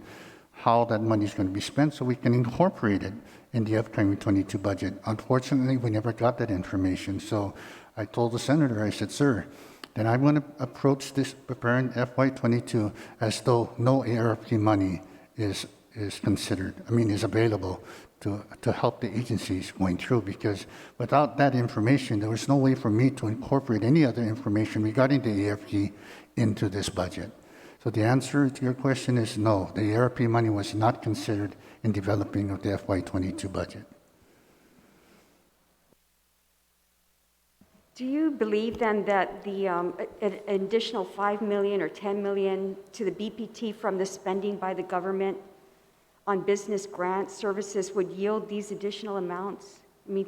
how that money is going to be spent so we can incorporate it in the upcoming 22 budget. Unfortunately, we never got that information. So I told the senator, I said, sir, then I'm going to approach this preparing FY22 as though no ARP money is available to help the agencies going through, because without that information, there was no way for me to incorporate any other information regarding the ARP into this budget. So the answer to your question is no, the ARP money was not considered in developing of the FY22 budget. Do you believe then that the an additional 5 million or 10 million to the BPT from the spending by the government on business grant services would yield these additional amounts?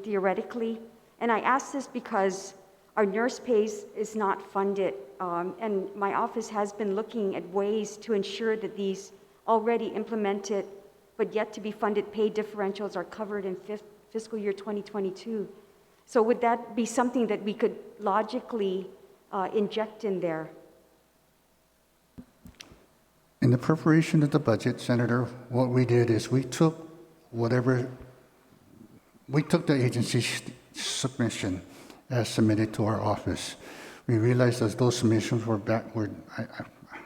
Theoretically. And I ask this because our nurse pays is not funded, and my office has been looking at ways to ensure that these already implemented but yet to be funded pay differentials are covered in fiscal year 2022. So would that be something that we could logically inject in there? In the preparation of the budget, Senator, what we did is we took the agency's submission as submitted to our office. We realized that those submissions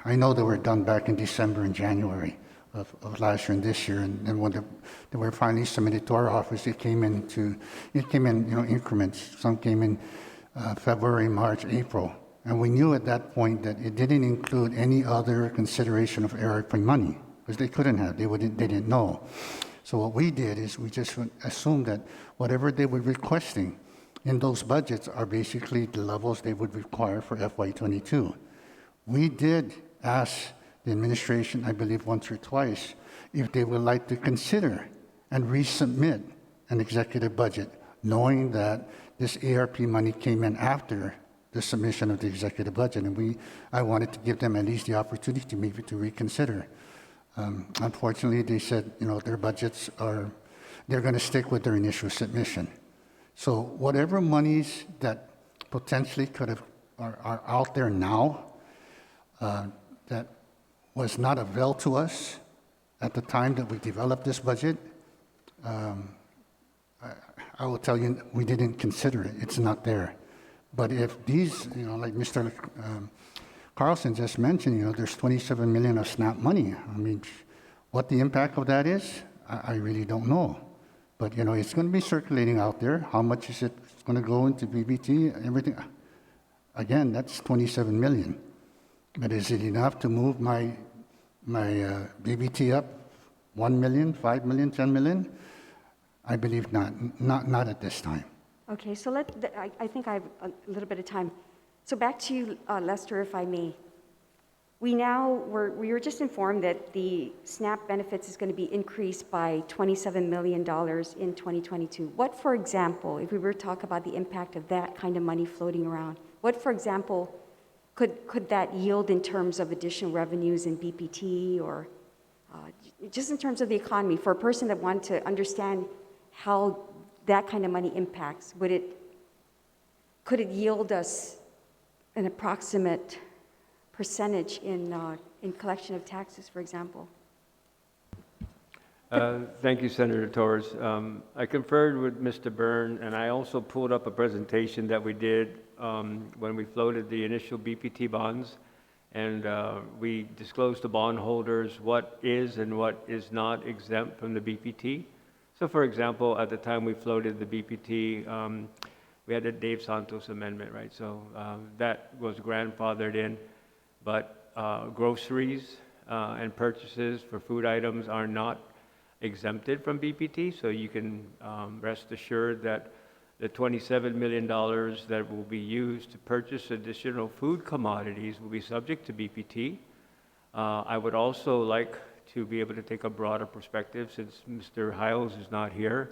I know they were done back in December and January of last year and this year, and when they were finally submitted to our office, it came in increments. Some came in February, March, April, and we knew at that point that it didn't include any other consideration of ARP money, because they couldn't have, they didn't know. So what we did is we just assumed that whatever they were requesting in those budgets are basically the levels they would require for FY22. We did ask the administration, I believe once or twice, if they would like to consider and resubmit an executive budget, knowing that this ARP money came in after the submission of the executive budget, and I wanted to give them at least the opportunity maybe to reconsider. Unfortunately, they said, their budgets they're going to stick with their initial submission. So whatever monies that potentially are out there now that was not available to us at the time that we developed this budget, I will tell you, we didn't consider it. It's not there. But if these, like Mr. Carlson just mentioned, there's 27 million of SNAP money. What the impact of that is, I really don't know. But, it's going to be circulating out there. How much is it going to go into BBT, everything? Again, that's 27 million. But is it enough to move my my BBT up 1 million, 5 million, 10 million? I believe not at this time. Okay, so I think I have a little bit of time. So back to you, Lester, if I may. We were just informed that the SNAP benefits is going to be increased by $27 million in 2022. What, for example, if we were to talk about the impact of that kind of money floating around, what, for example, could that yield in terms of additional revenues in BPT or just in terms of the economy? For a person that wants to understand how that kind of money impacts, could it yield us an approximate percentage in collection of taxes, for example? Thank you, Senator Torres. I conferred with Mr. Byrne, and I also pulled up a presentation that we did when we floated the initial BPT bonds, and we disclosed to bondholders what is and what is not exempt from the BPT. So, for example, at the time we floated the BPT, we had a Dave Santos amendment, right? So that was grandfathered in, but groceries and purchases for food items are not exempted from BPT, so you can rest assured that the $27 million that will be used to purchase additional food commodities will be subject to BPT. I would also like to be able to take a broader perspective since Mr. Hiles is not here,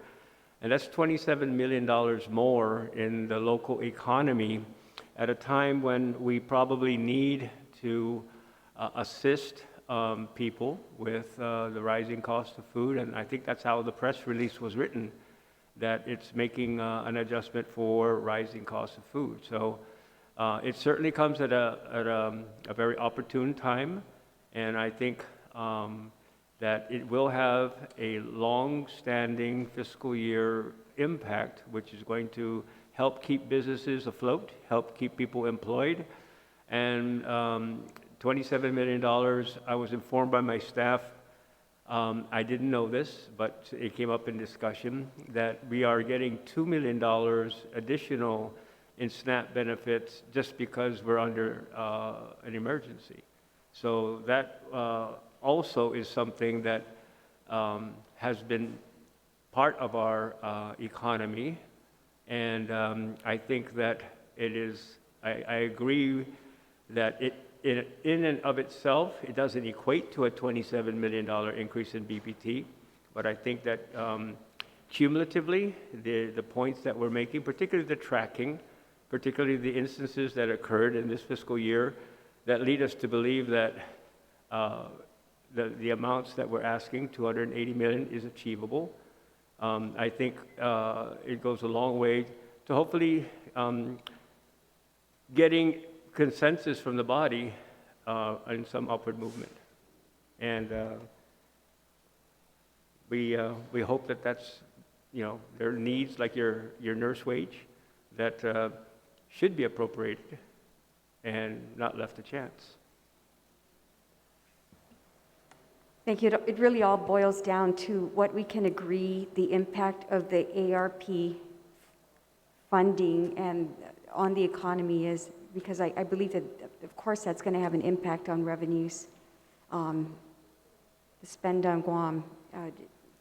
and that's $27 million more in the local economy at a time when we probably need to assist people with the rising cost of food, and I think that's how the press release was written, that it's making an adjustment for rising costs of food. So it certainly comes at a very opportune time, and I think that it will have a long-standing fiscal year impact, which is going to help keep businesses afloat, help keep people employed, and $27 million, I was informed by my staff, I didn't know this, but it came up in discussion, that we are getting $2 million additional in SNAP benefits just because we're under an emergency. So that also is something that has been part of our economy, and I think that it is, I agree that in and of itself, it doesn't equate to a $27 million increase in BPT, but I think that cumulatively, the points that we're making, particularly the tracking, particularly the instances that occurred in this fiscal year, that lead us to believe that the amounts that we're asking, $280 million, is achievable. I think it goes a long way to hopefully getting consensus from the body in some upward movement, and we hope that that's, you know, there are needs like your nurse wage that should be appropriated and not left to chance. Thank you. It really all boils down to what we can agree the impact of the ARP funding and on the economy is, because I believe that, of course, that's going to have an impact on revenues. The spend on Guam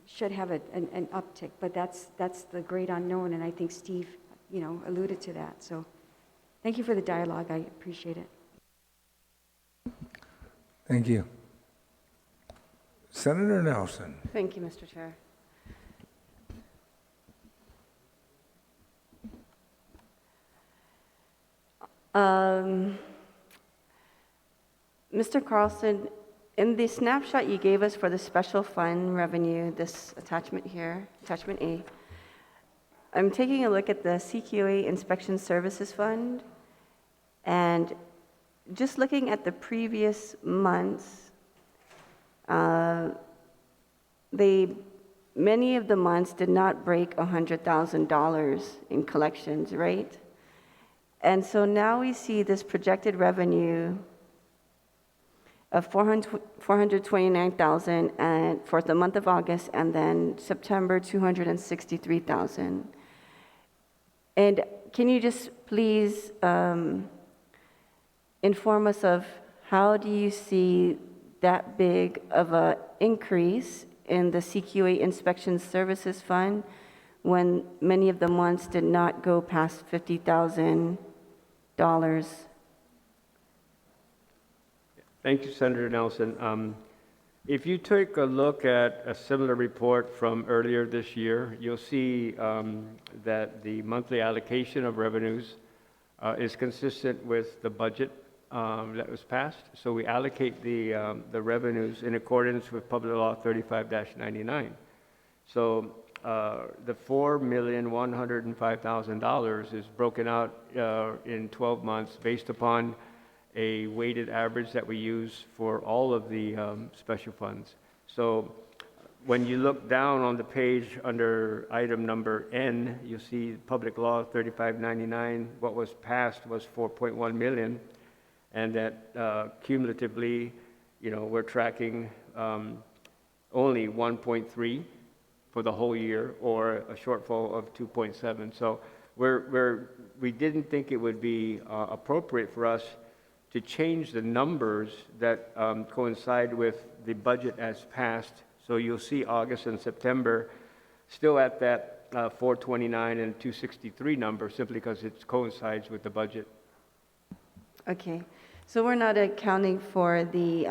should have an uptick, but that's the great unknown, and I think Steve, you know, alluded to that. So thank you for the dialogue. I appreciate it. Thank you. Senator Nelson. Thank you, Mr. Chair. Mr. Carlson, in the snapshot you gave us for the special fund revenue, this attachment here, attachment A, I'm taking a look at the CQA Inspection Services Fund, and just looking at the previous months, many of the months did not break $100,000 in collections, right? And so now we see this projected revenue of $429,000 and for the month of August, and then September $263,000. And can you just please inform us of how do you see that big of a increase in the CQA Inspection Services Fund when many of the months did not go past $50,000? Thank you, Senator Nelson. If you take a look at a similar report from earlier this year, you'll see that the monthly allocation of revenues is consistent with the budget that was passed. So we allocate the revenues in accordance with Public Law 35-99. So the $4,105,000 is broken out in 12 months based upon a weighted average that we use for all of the special funds. So when you look down on the page under item number N, you'll see Public Law 3599, what was passed was 4.1 million, and that cumulatively, we're tracking only 1.3 for the whole year, or a shortfall of 2.7. So we didn't think it would be appropriate for us to change the numbers that coincide with the budget as passed. So you'll see August and September still at that 429 and 263 number, simply because it coincides with the budget. Okay, so we're not accounting for the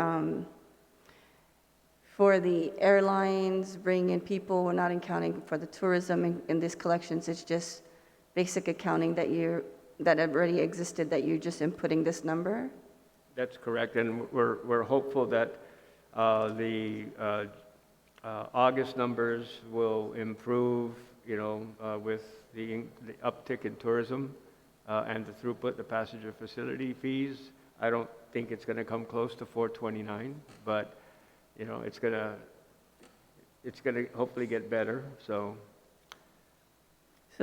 airlines bringing in people. We're not accounting for the tourism in these collections. It's just basic accounting that already existed, that you're just inputting this number? That's correct, and we're hopeful that the August numbers will improve, with the uptick in tourism and the throughput, the passenger facility fees. I don't think it's going to come close to 429, but it's going to hopefully get better. So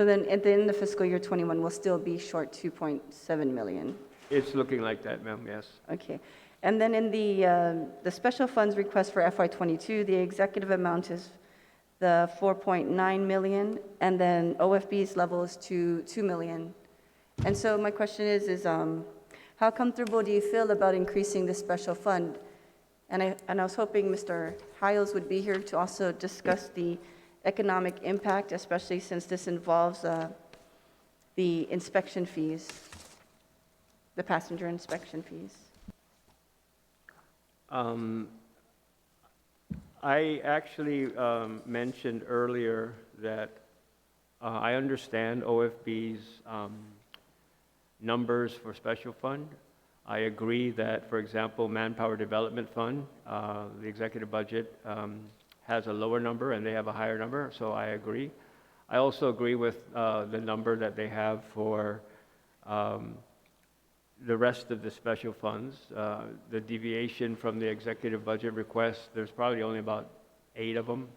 then at the end of fiscal year 21, we'll still be short 2.7 million. it's looking like that, ma'am. Yes. Okay. And then in the special funds request for FY22, the executive amount is the 4.9 million, and then OFB's level is 2 million. And so my question is how comfortable do you feel about increasing the special fund? And I was hoping Mr. Hiles would be here to also discuss the economic impact, especially since this involves the inspection fees, the passenger inspection fees. I actually mentioned earlier that I understand OFB's numbers for special fund. I agree that, for example, Manpower Development Fund, the executive budget has a lower number and they have a higher number, so I agree. I also agree with the number that they have for the rest of the special funds. The deviation from the executive budget request, there's probably only about 8 of them.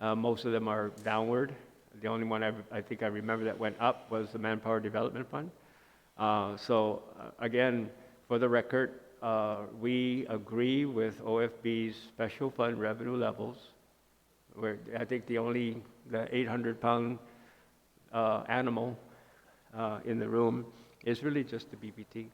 Most of them are downward. The only one I think I remember that went up was the Manpower Development Fund. Again, for the record, we agree with OFB's special fund revenue levels. I think the 800-pound animal in the room is really just the BPT.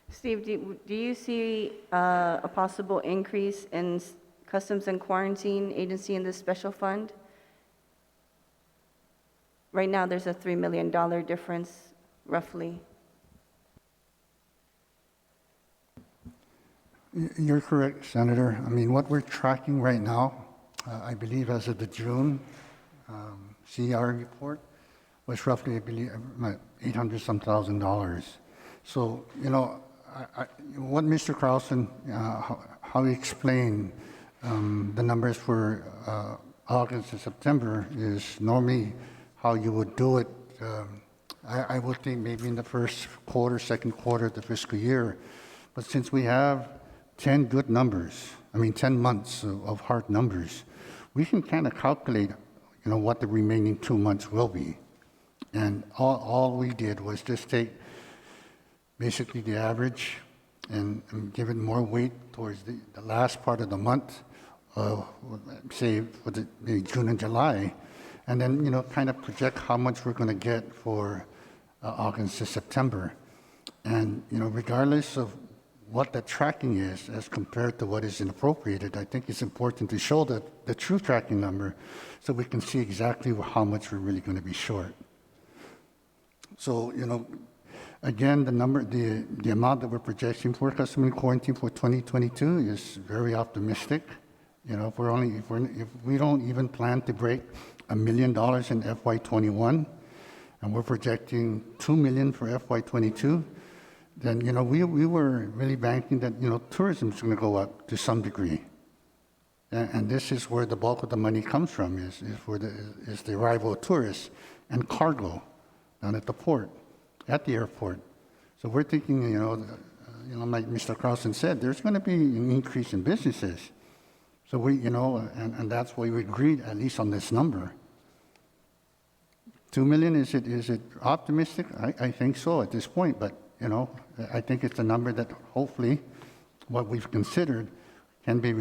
Steve, do you see a possible increase in Customs and Quarantine Agency in this special fund? Right now, there's a $3 million difference, roughly. You're correct, Senator. I mean, what we're tracking right now, I believe as of the June CR report, was roughly, I believe, $800-some thousand. So, what Mr. Carlson, how he explained the numbers for August and September is normally how you would do it. I would think maybe in the first quarter, second quarter of the fiscal year. But since we have 10 good numbers, 10 months of hard numbers, we can kind of calculate, what the remaining 2 months will be. And all we did was just take basically the average and give it more weight towards the last part of the month, say for maybe June and July, and then, kind of project how much we're going to get for August to September. And, regardless of what the tracking is as compared to what is appropriated, I think it's important to show the true tracking number so we can see exactly how much we're really going to be short. So, again, the amount that we're projecting for customer in quarantine for 2022 is very optimistic. If we don't even plan to break $1 million in FY21, and we're projecting $2 million for FY22, then we were really banking that tourism is going to go up to some degree, and this is where the bulk of the money comes from is the arrival of tourists and cargo down at the port, at the airport. So we're thinking, like Mr. Carlson said, there's going to be an increase in businesses. So we, and that's why we agreed at least on this number. 2 million, is it optimistic? I think so at this point, but I think it's a number that hopefully what we've considered can be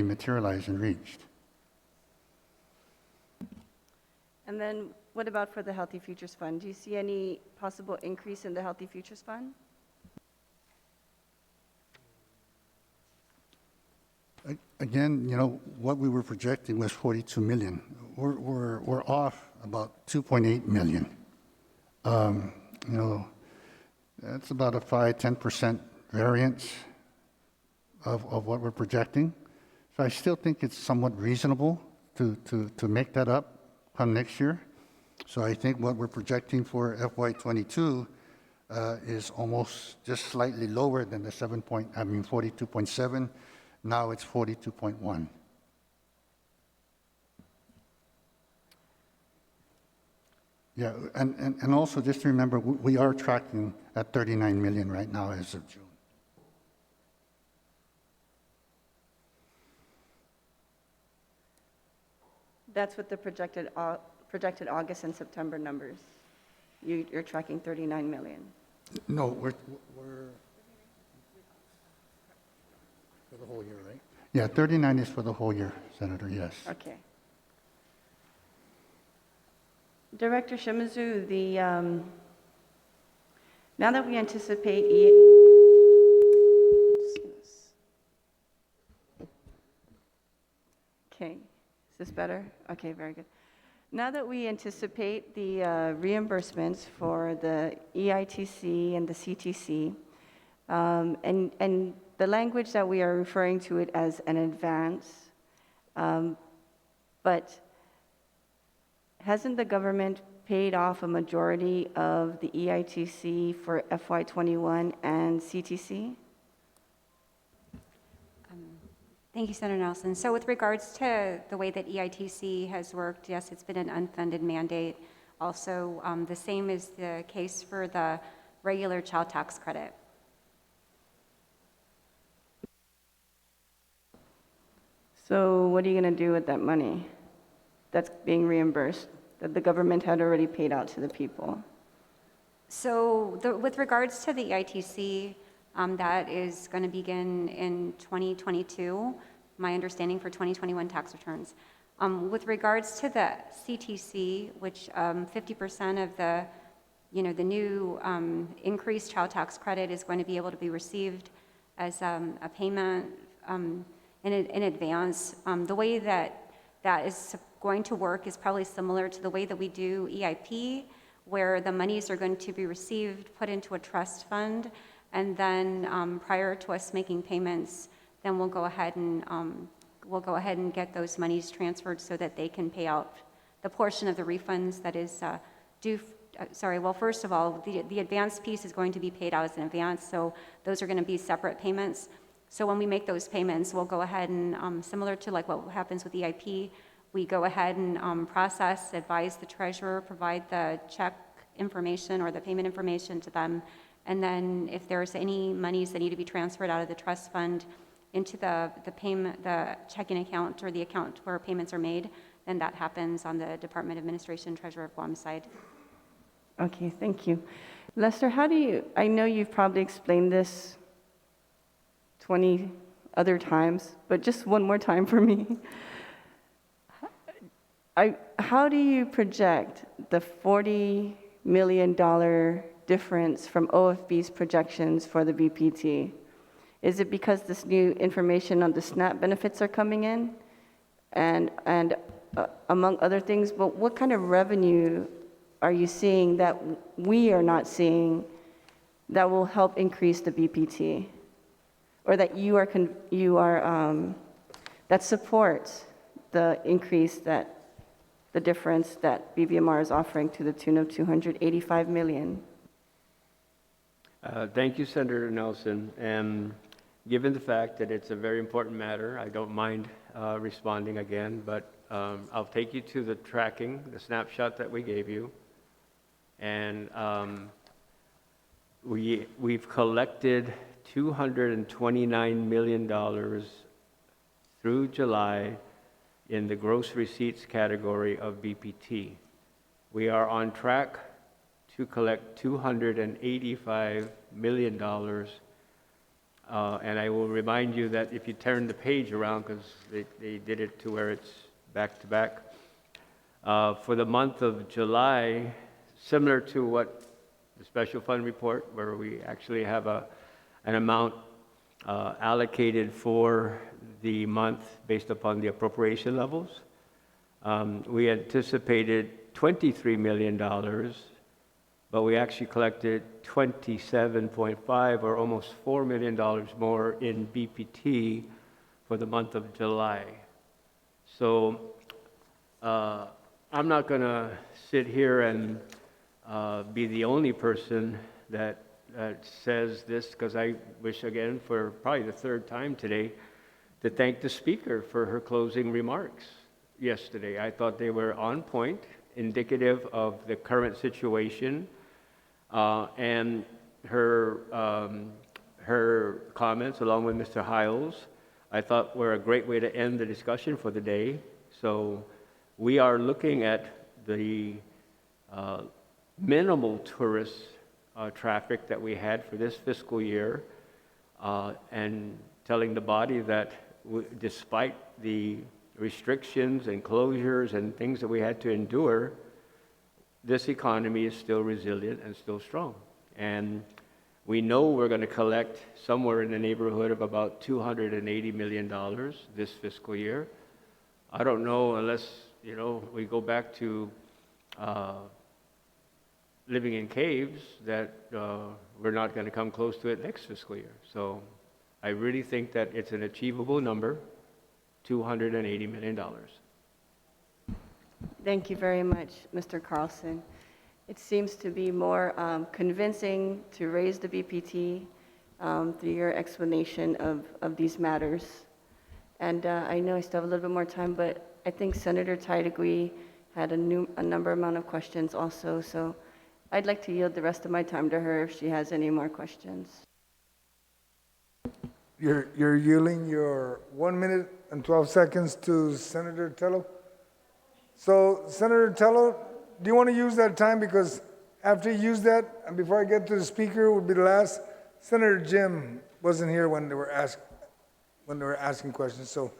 materialized and reached. And then what about for the Healthy Futures Fund? Do you see any possible increase in the Healthy Futures Fund? Again, what we were projecting was 42 million. We're off about 2.8 million. That's about a 5-10% variance of what we're projecting. So I still think it's somewhat reasonable to make that up come next year. So I think what we're projecting for FY22 is almost just slightly lower than the 42.7. Now it's 42.1. Yeah, and also just to remember, we are tracking at 39 million right now as of June. That's what the projected August and September numbers. You're tracking 39 million. No, we're for the whole year, right? Yeah, 39 is for the whole year, Senator, yes. Okay. Director Shimizu, now that we anticipate Okay, is this better? Okay, very good. Now that we anticipate the reimbursements for the EITC and the CTC, and the language that we are referring to it as an advance, but hasn't the government paid off a majority of the EITC for FY21 and CTC? Thank you, Senator Nelson. So with regards to the way that EITC has worked, yes, it's been an unfunded mandate. Also, the same is the case for the regular child tax credit. So what are you going to do with that money that's being reimbursed, that the government had already paid out to the people? So with regards to the EITC, that is going to begin in 2022, my understanding for 2021 tax returns. With regards to the CTC, which 50% of the new increased child tax credit is going to be able to be received as a payment in advance. The way that is going to work is probably similar to the way that we do EIP, where the monies are going to be received, put into a trust fund, and then prior to us making payments, then we'll go ahead and get those monies transferred so that they can pay out the portion of the refunds that is due. Well, first of all, the advance piece is going to be paid out as an advance, so those are going to be separate payments. So when we make those payments, we'll go ahead and, similar to like what happens with EIP, we go ahead and process, advise the treasurer, provide the check information or the payment information to them, and then if there's any monies that need to be transferred out of the trust fund into the checking account or the account where payments are made, then that happens on the Department of Administration Treasurer of Guam side. Okay, thank you. Lester, I know you've probably explained this 20 other times, but just one more time for me. How do you project the $40 million difference from OFB's projections for the BPT? Is it because this new information on the SNAP benefits are coming in? And among other things, but what kind of revenue are you seeing that we are not seeing that will help increase the BPT? Or that that supports the increase, the difference that BVMR is offering to the tune of $285 million? Thank you, Senator Nelson. And given the fact that it's a very important matter, I don't mind responding again, but I'll take you to the tracking, the snapshot that we gave you. And we've collected $229 million through July in the gross receipts category of BPT. We are on track to collect $285 million. And I will remind you that if you turn the page around, because they did it to where it's back to back, for the month of July, similar to what the special fund report, where we actually have an amount allocated for the month based upon the appropriation levels. We anticipated $23 million, but we actually collected 27.5, or almost $4 million more in BPT for the month of July. So I'm not going to sit here and be the only person that says this, because I wish, again, for probably the third time today, to thank the speaker for her closing remarks yesterday. I thought they were on point, indicative of the current situation, and her comments, along with Mr. Hiles, I thought were a great way to end the discussion for the day. So we are looking at the minimal tourist traffic that we had for this fiscal year, and telling the body that despite the restrictions and closures and things that we had to endure, this economy is still resilient and still strong. And we know we're going to collect somewhere in the neighborhood of about $280 million this fiscal year. I don't know, unless, we go back to living in caves, that we're not going to come close to it next fiscal year. So I really think that it's an achievable number, $280 million. Thank you very much, Mr. Carlson. It seems to be more convincing to raise the BPT through your explanation of these matters. And I know I still have a little bit more time, but I think Senator Taitigui had a number amount of questions also, so I'd like to yield the rest of my time to her if she has any more questions. You're yielding your 1 minute and 12 seconds to Senator Tello? So, Senator Tello, do you want to use that time? Because after you use that, and before I get to the speaker, would be the last. Senator Jim wasn't here when they were asking questions. So,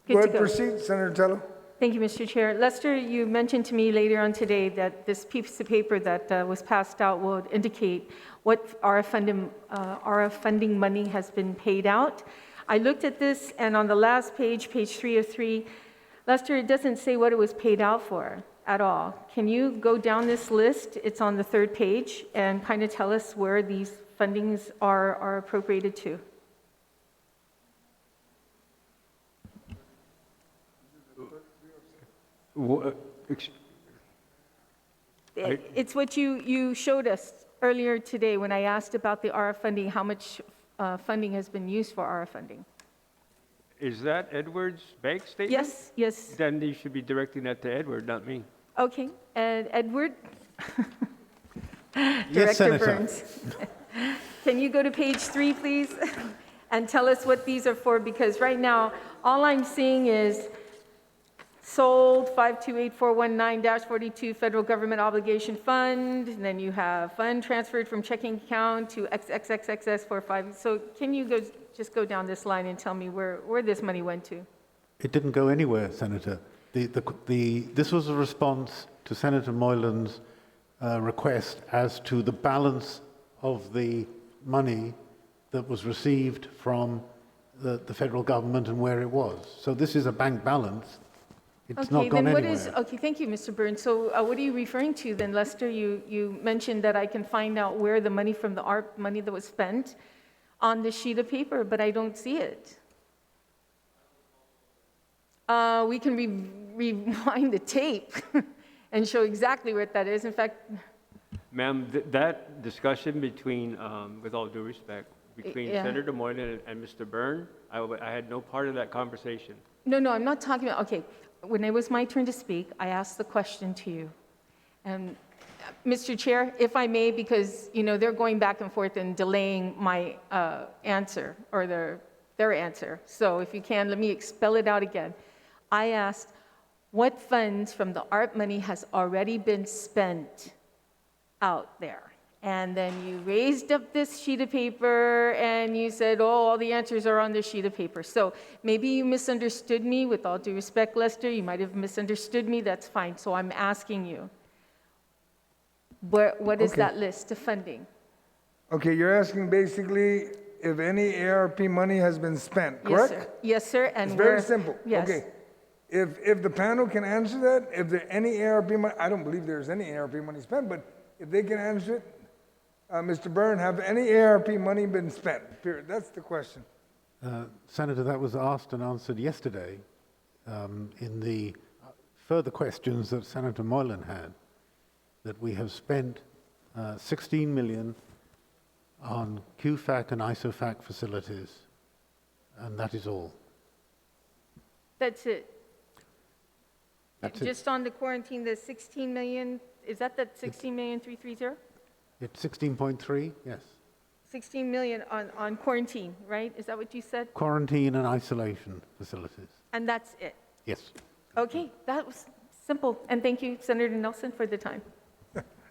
go ahead, proceed, Senator Tello. Thank you, Mr. Chair. Lester, you mentioned to me later on today that this piece of paper that was passed out will indicate what our funding money has been paid out. I looked at this, and on the last page, page 3 of 3, Lester, it doesn't say what it was paid out for at all. Can you go down this list? It's on the 3rd page, and kind of tell us where these fundings are appropriated to. It's what you showed us earlier today when I asked about the ARA funding, how much funding has been used for ARA funding. Is that Edward's bank statement? Yes, yes. Then you should be directing that to Edward, not me. Okay, and Edward? Yes, Director Senator. Burns. Can you go to page 3, please, and tell us what these are for? Because right now, all I'm seeing is sold 528419-42 Federal Government Obligation Fund, and then you have fund transferred from checking account to XXXXS45. So can you just go down this line and tell me where this money went to? It didn't go anywhere, Senator. This was a response to Senator Moylan's request as to the balance of the money that was received from the federal government and where it was. So this is a bank balance. It's not gone anywhere. Okay, thank you, Mr. Burns. So what are you referring to then, Lester? You mentioned that I can find out where the money from the ARP money that was spent on the sheet of paper, but I don't see it. We can rewind the tape and show exactly what that is. In fact, Ma'am, that discussion between, with all due respect, between Yeah. Senator Moylan and Mr. Byrne, I had no part of that conversation. no, I'm not talking about, okay, when it was my turn to speak, I asked the question to you. And Mr. Chair, if I may, because, they're going back and forth and delaying my answer, or their answer. So if you can, let me spell it out again. I asked, what funds from the ARP money has already been spent out there? And then you raised up this sheet of paper and you said, all the answers are on this sheet of paper. So maybe you misunderstood me. With all due respect, Lester, you might have misunderstood me. That's fine. So I'm asking you, what is Okay. that list of funding? Okay, you're asking basically if any ARP money has been spent, correct? Yes, sir. Yes, sir. And It's very where- simple. Yes. Okay. If the panel can answer that, if there any ARP money, I don't believe there's any ARP money spent, but if they can answer it, Mr. Byrne, have any ARP money been spent? Period. That's the question. Senator, that was asked and answered yesterday in the further questions that Senator Moylan had, that we have spent 16 million on QFAC and ISOFAC facilities, and that is all. That's it. That's it. Just on the quarantine, the 16 million, is that 16,330,000? It's 16.3, yes. 16 million on quarantine, right? Is that what you said? Quarantine and isolation facilities, And that's it? yes. Okay, that was simple. And thank you, Senator Nelson, for the time.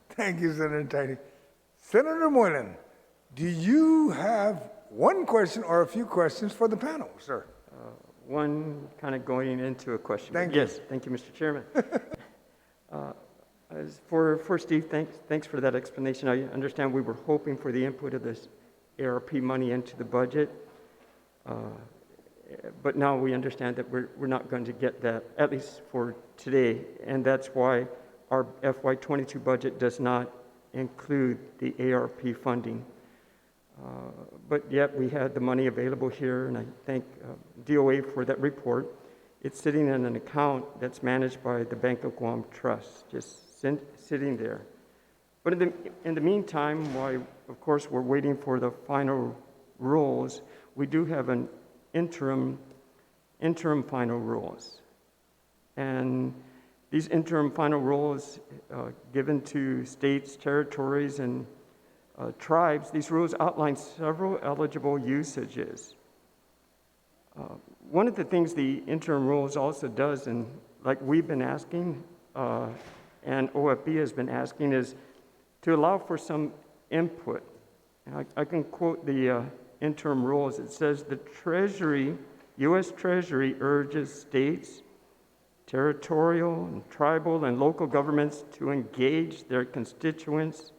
Thank you, Senator Tidy. Senator Moylan, do you have one question or a few questions for the panel, sir? One kind of going into a question. Thank you. Yes, thank you, Mr. Chairman. For Steve, thanks for that explanation. I understand we were hoping for the input of this ARP money into the budget, but now we understand that we're not going to get that, at least for today, and that's why our FY22 budget does not include the ARP funding. But yet we had the money available here, and I thank DOA for that report. It's sitting in an account that's managed by the Bank of Guam Trust, just sitting there. But in the meantime, while of course we're waiting for the final rules, we do have an interim final rules. And these interim final rules given to states, territories, and tribes, these rules outline several eligible usages. One of the things the interim rules also does, and like we've been asking, and OFB has been asking, is to allow for some input. And I can quote the interim rules. It says, the Treasury, U.S. Treasury urges states, territorial, and tribal, and local governments to engage their constituents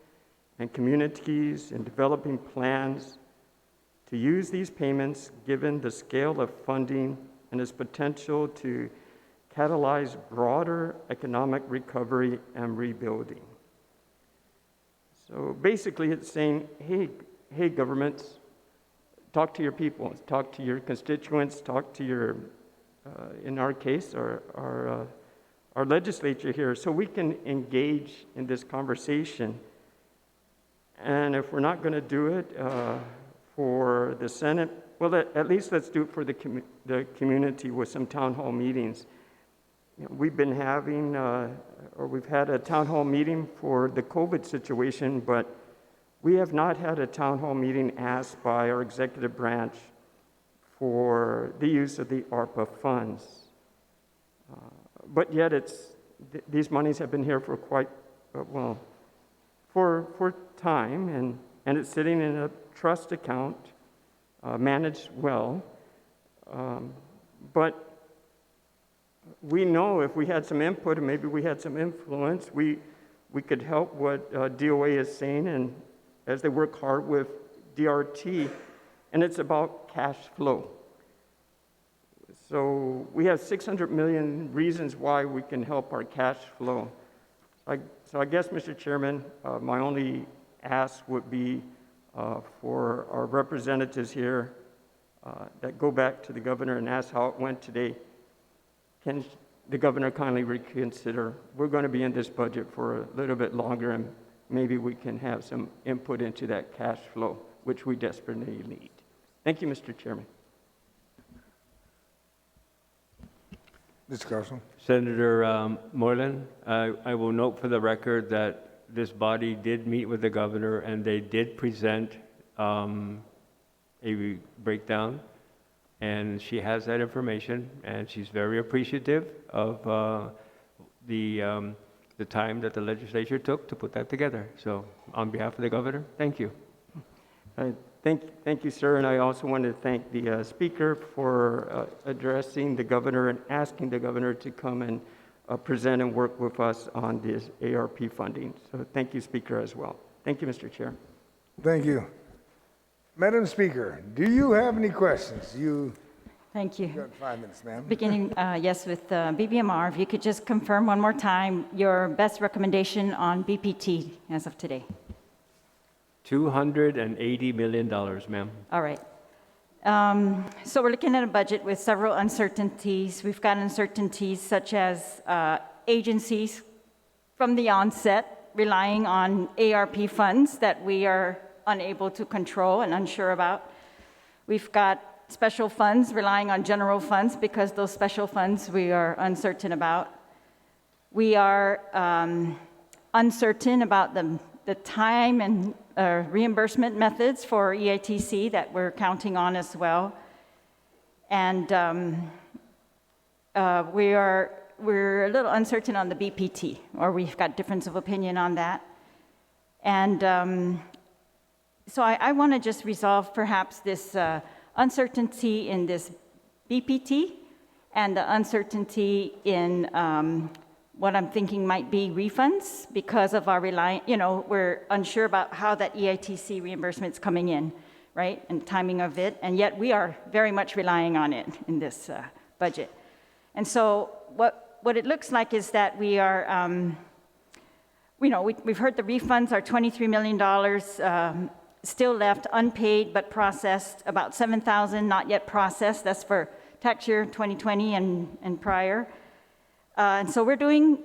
and communities in developing plans to use these payments given the scale of funding and its potential to catalyze broader economic recovery and rebuilding. So basically it's saying, hey governments, talk to your people, talk to your constituents, talk to your, in our case, our legislature here, so we can engage in this conversation. And if we're not going to do it for the Senate, well, at least let's do it for the community with some town hall meetings. You know, we've been having, or we've had a town hall meeting for the COVID situation, but we have not had a town hall meeting asked by our executive branch for the use of the ARPA funds. But yet these monies have been here for quite, well, for time, and it's sitting in a trust account, managed well. But we know if we had some input and maybe we had some influence, we could help what DOA is saying, and as they work hard with DRT and it's about cash flow. So we have 600 million reasons why we can help our cash flow. So I guess, Mr. Chairman, my only ask would be for our representatives here that go back to the governor and ask how it went today. Can the governor kindly reconsider? We're going to be in this budget for a little bit longer, and maybe we can have some input into that cash flow, which we desperately need. Thank you, Mr. Chairman. Mr. Carlson? Senator Moreland, I will note for the record that this body did meet with the governor and they did present a breakdown, and she has that information, and she's very appreciative of the time that the legislature took to put that together. So on behalf of the governor, thank you. Thank you, sir, and I also want to thank the speaker for addressing the governor and asking the governor to come and present and work with us on this ARP funding. So thank you, Speaker, as well. Thank you, Mr. Chair. Thank you. Madam Speaker, do you have any questions? Thank you. You've got 5 minutes, ma'am. Beginning, yes, with BBMR, if you could just confirm one more time your best recommendation on BPT as of today. $280 million, ma'am. All right. So we're looking at a budget with several uncertainties. We've got uncertainties such as agencies from the onset relying on ARP funds that we are unable to control and unsure about. We've got special funds relying on general funds because those special funds we are uncertain about. We are uncertain about the time and reimbursement methods for EITC that we're counting on as well. And we're a little uncertain on the BPT, or we've got difference of opinion on that. And so I want to just resolve perhaps this uncertainty in this BPT and the uncertainty in what I'm thinking might be refunds because of our we're unsure about how that EITC reimbursement's coming in, right, and timing of it, and yet we are very much relying on it in this budget. And so what it looks like is that we are, we've heard the refunds are $23 million still left unpaid but processed, about 7,000 not yet processed. That's for tax year 2020 and prior. And so we're doing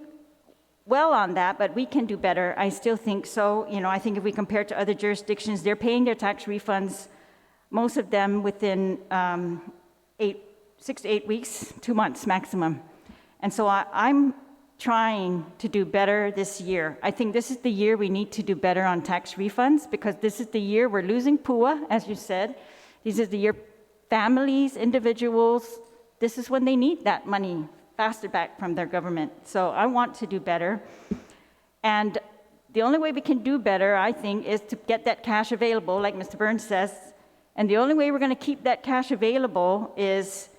well on that, but we can do better. I still think so. I think if we compare to other jurisdictions, they're paying their tax refunds, most of them within 6 to 8 weeks, 2 months maximum. And so I'm trying to do better this year. I think this is the year we need to do better on tax refunds because this is the year we're losing PUA, as you said. This is the year families, individuals, this is when they need that money faster back from their government. So I want to do better. And the only way we can do better, I think, is to get that cash available, like Mr. Burns says. And the only way we're going to keep that cash available is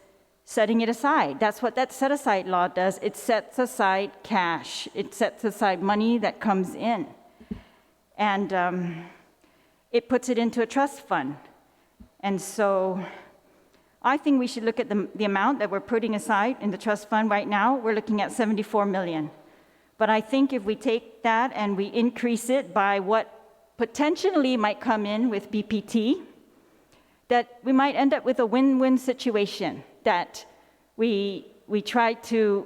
setting it aside. That's what that set-aside law does. It sets aside cash. It sets aside money that comes in. And it puts it into a trust fund. And so I think we should look at the amount that we're putting aside in the trust fund right now. We're looking at $74 million. But I think if we take that and we increase it by what potentially might come in with BPT, that we might end up with a win-win situation, that we try to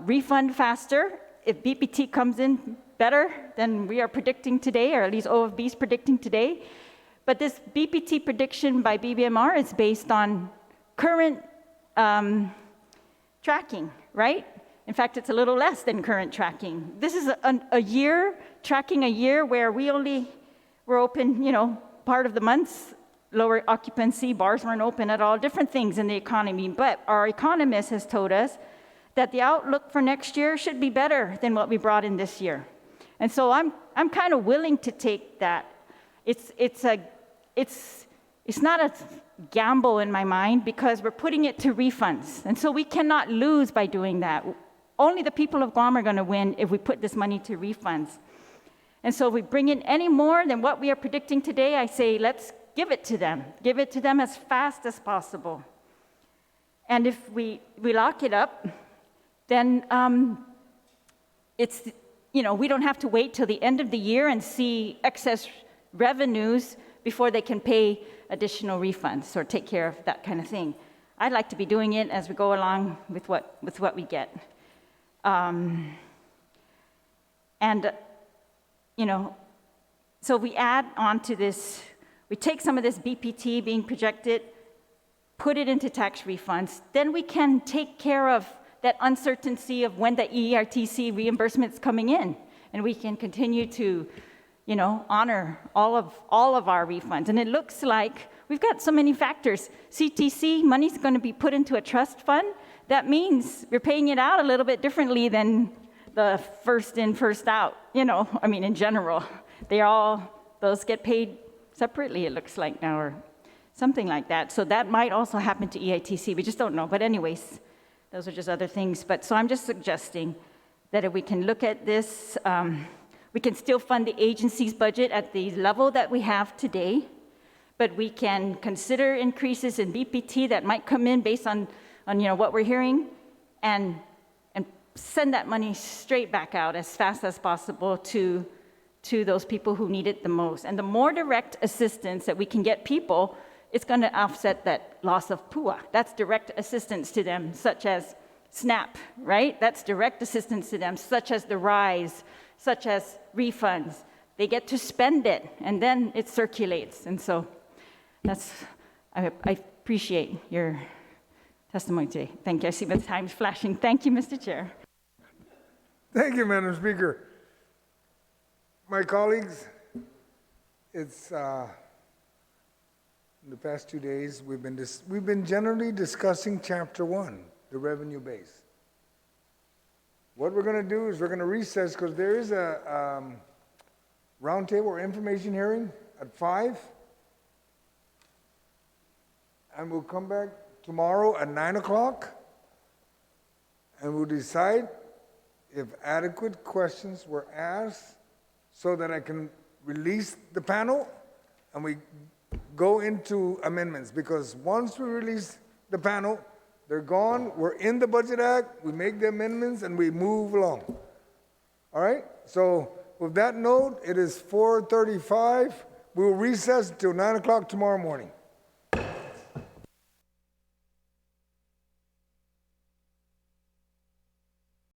refund faster. If BPT comes in better than we are predicting today, or at least OFB is predicting today. But this Bpt prediction by BBMR is based on current tracking, right? In fact, it's a little less than current tracking. This is a year, tracking a year where we're open, part of the months, lower occupancy, bars weren't open at all, different things in the economy. But our economist has told us that the outlook for next year should be better than what we brought in this year. And so I'm kind of willing to take that. It's not a gamble in my mind because we're putting it to refunds. And so we cannot lose by doing that. Only the people of Guam are going to win if we put this money to refunds. And so if we bring in any more than what we are predicting today, I say let's give it to them. Give it to them as fast as possible. And if we lock it up, then it's, we don't have to wait till the end of the year and see excess revenues before they can pay additional refunds or take care of that kind of thing. I'd like to be doing it as we go along with what we get. So we add on to this, we take some of this BPT being projected, put it into tax refunds, then we can take care of that uncertainty of when the ERTC reimbursement's coming in, and we can continue to, honor all of our refunds. And it looks like we've got so many factors. CTC money's going to be put into a trust fund. That means we're paying it out a little bit differently than the first in, first out. In general, those get paid separately. It looks like now, or something like that. So that might also happen to EITC. We just don't know. But anyways, those are just other things. So I'm just suggesting that if we can look at this, we can still fund the agency's budget at the level that we have today, but we can consider increases in BPT that might come in based on what we're hearing, and send that money straight back out as fast as possible to those people who need it the most. And the more direct assistance that we can get people, it's going to offset that loss of PUA. That's direct assistance to them, such as SNAP, right? That's direct assistance to them, such as the RISE, such as refunds. They get to spend it, and then it circulates. And so I appreciate your testimony today. Thank you. I see the time's flashing. Thank you, Mr. Chair. Thank you, Madam Speaker. My colleagues, it's in the past 2 days we've been generally discussing Chapter 1, the revenue base. What we're going to do is we're going to recess because there is a roundtable or information hearing at 5, and we'll come back tomorrow at 9 o'clock, and we'll decide if adequate questions were asked so that I can release the panel and we go into amendments. Because once we release the panel, they're gone, we're in the Budget Act, we make the amendments, and we move along. All right? So with that note, it is 4:35. We will recess until 9 o'clock tomorrow morning.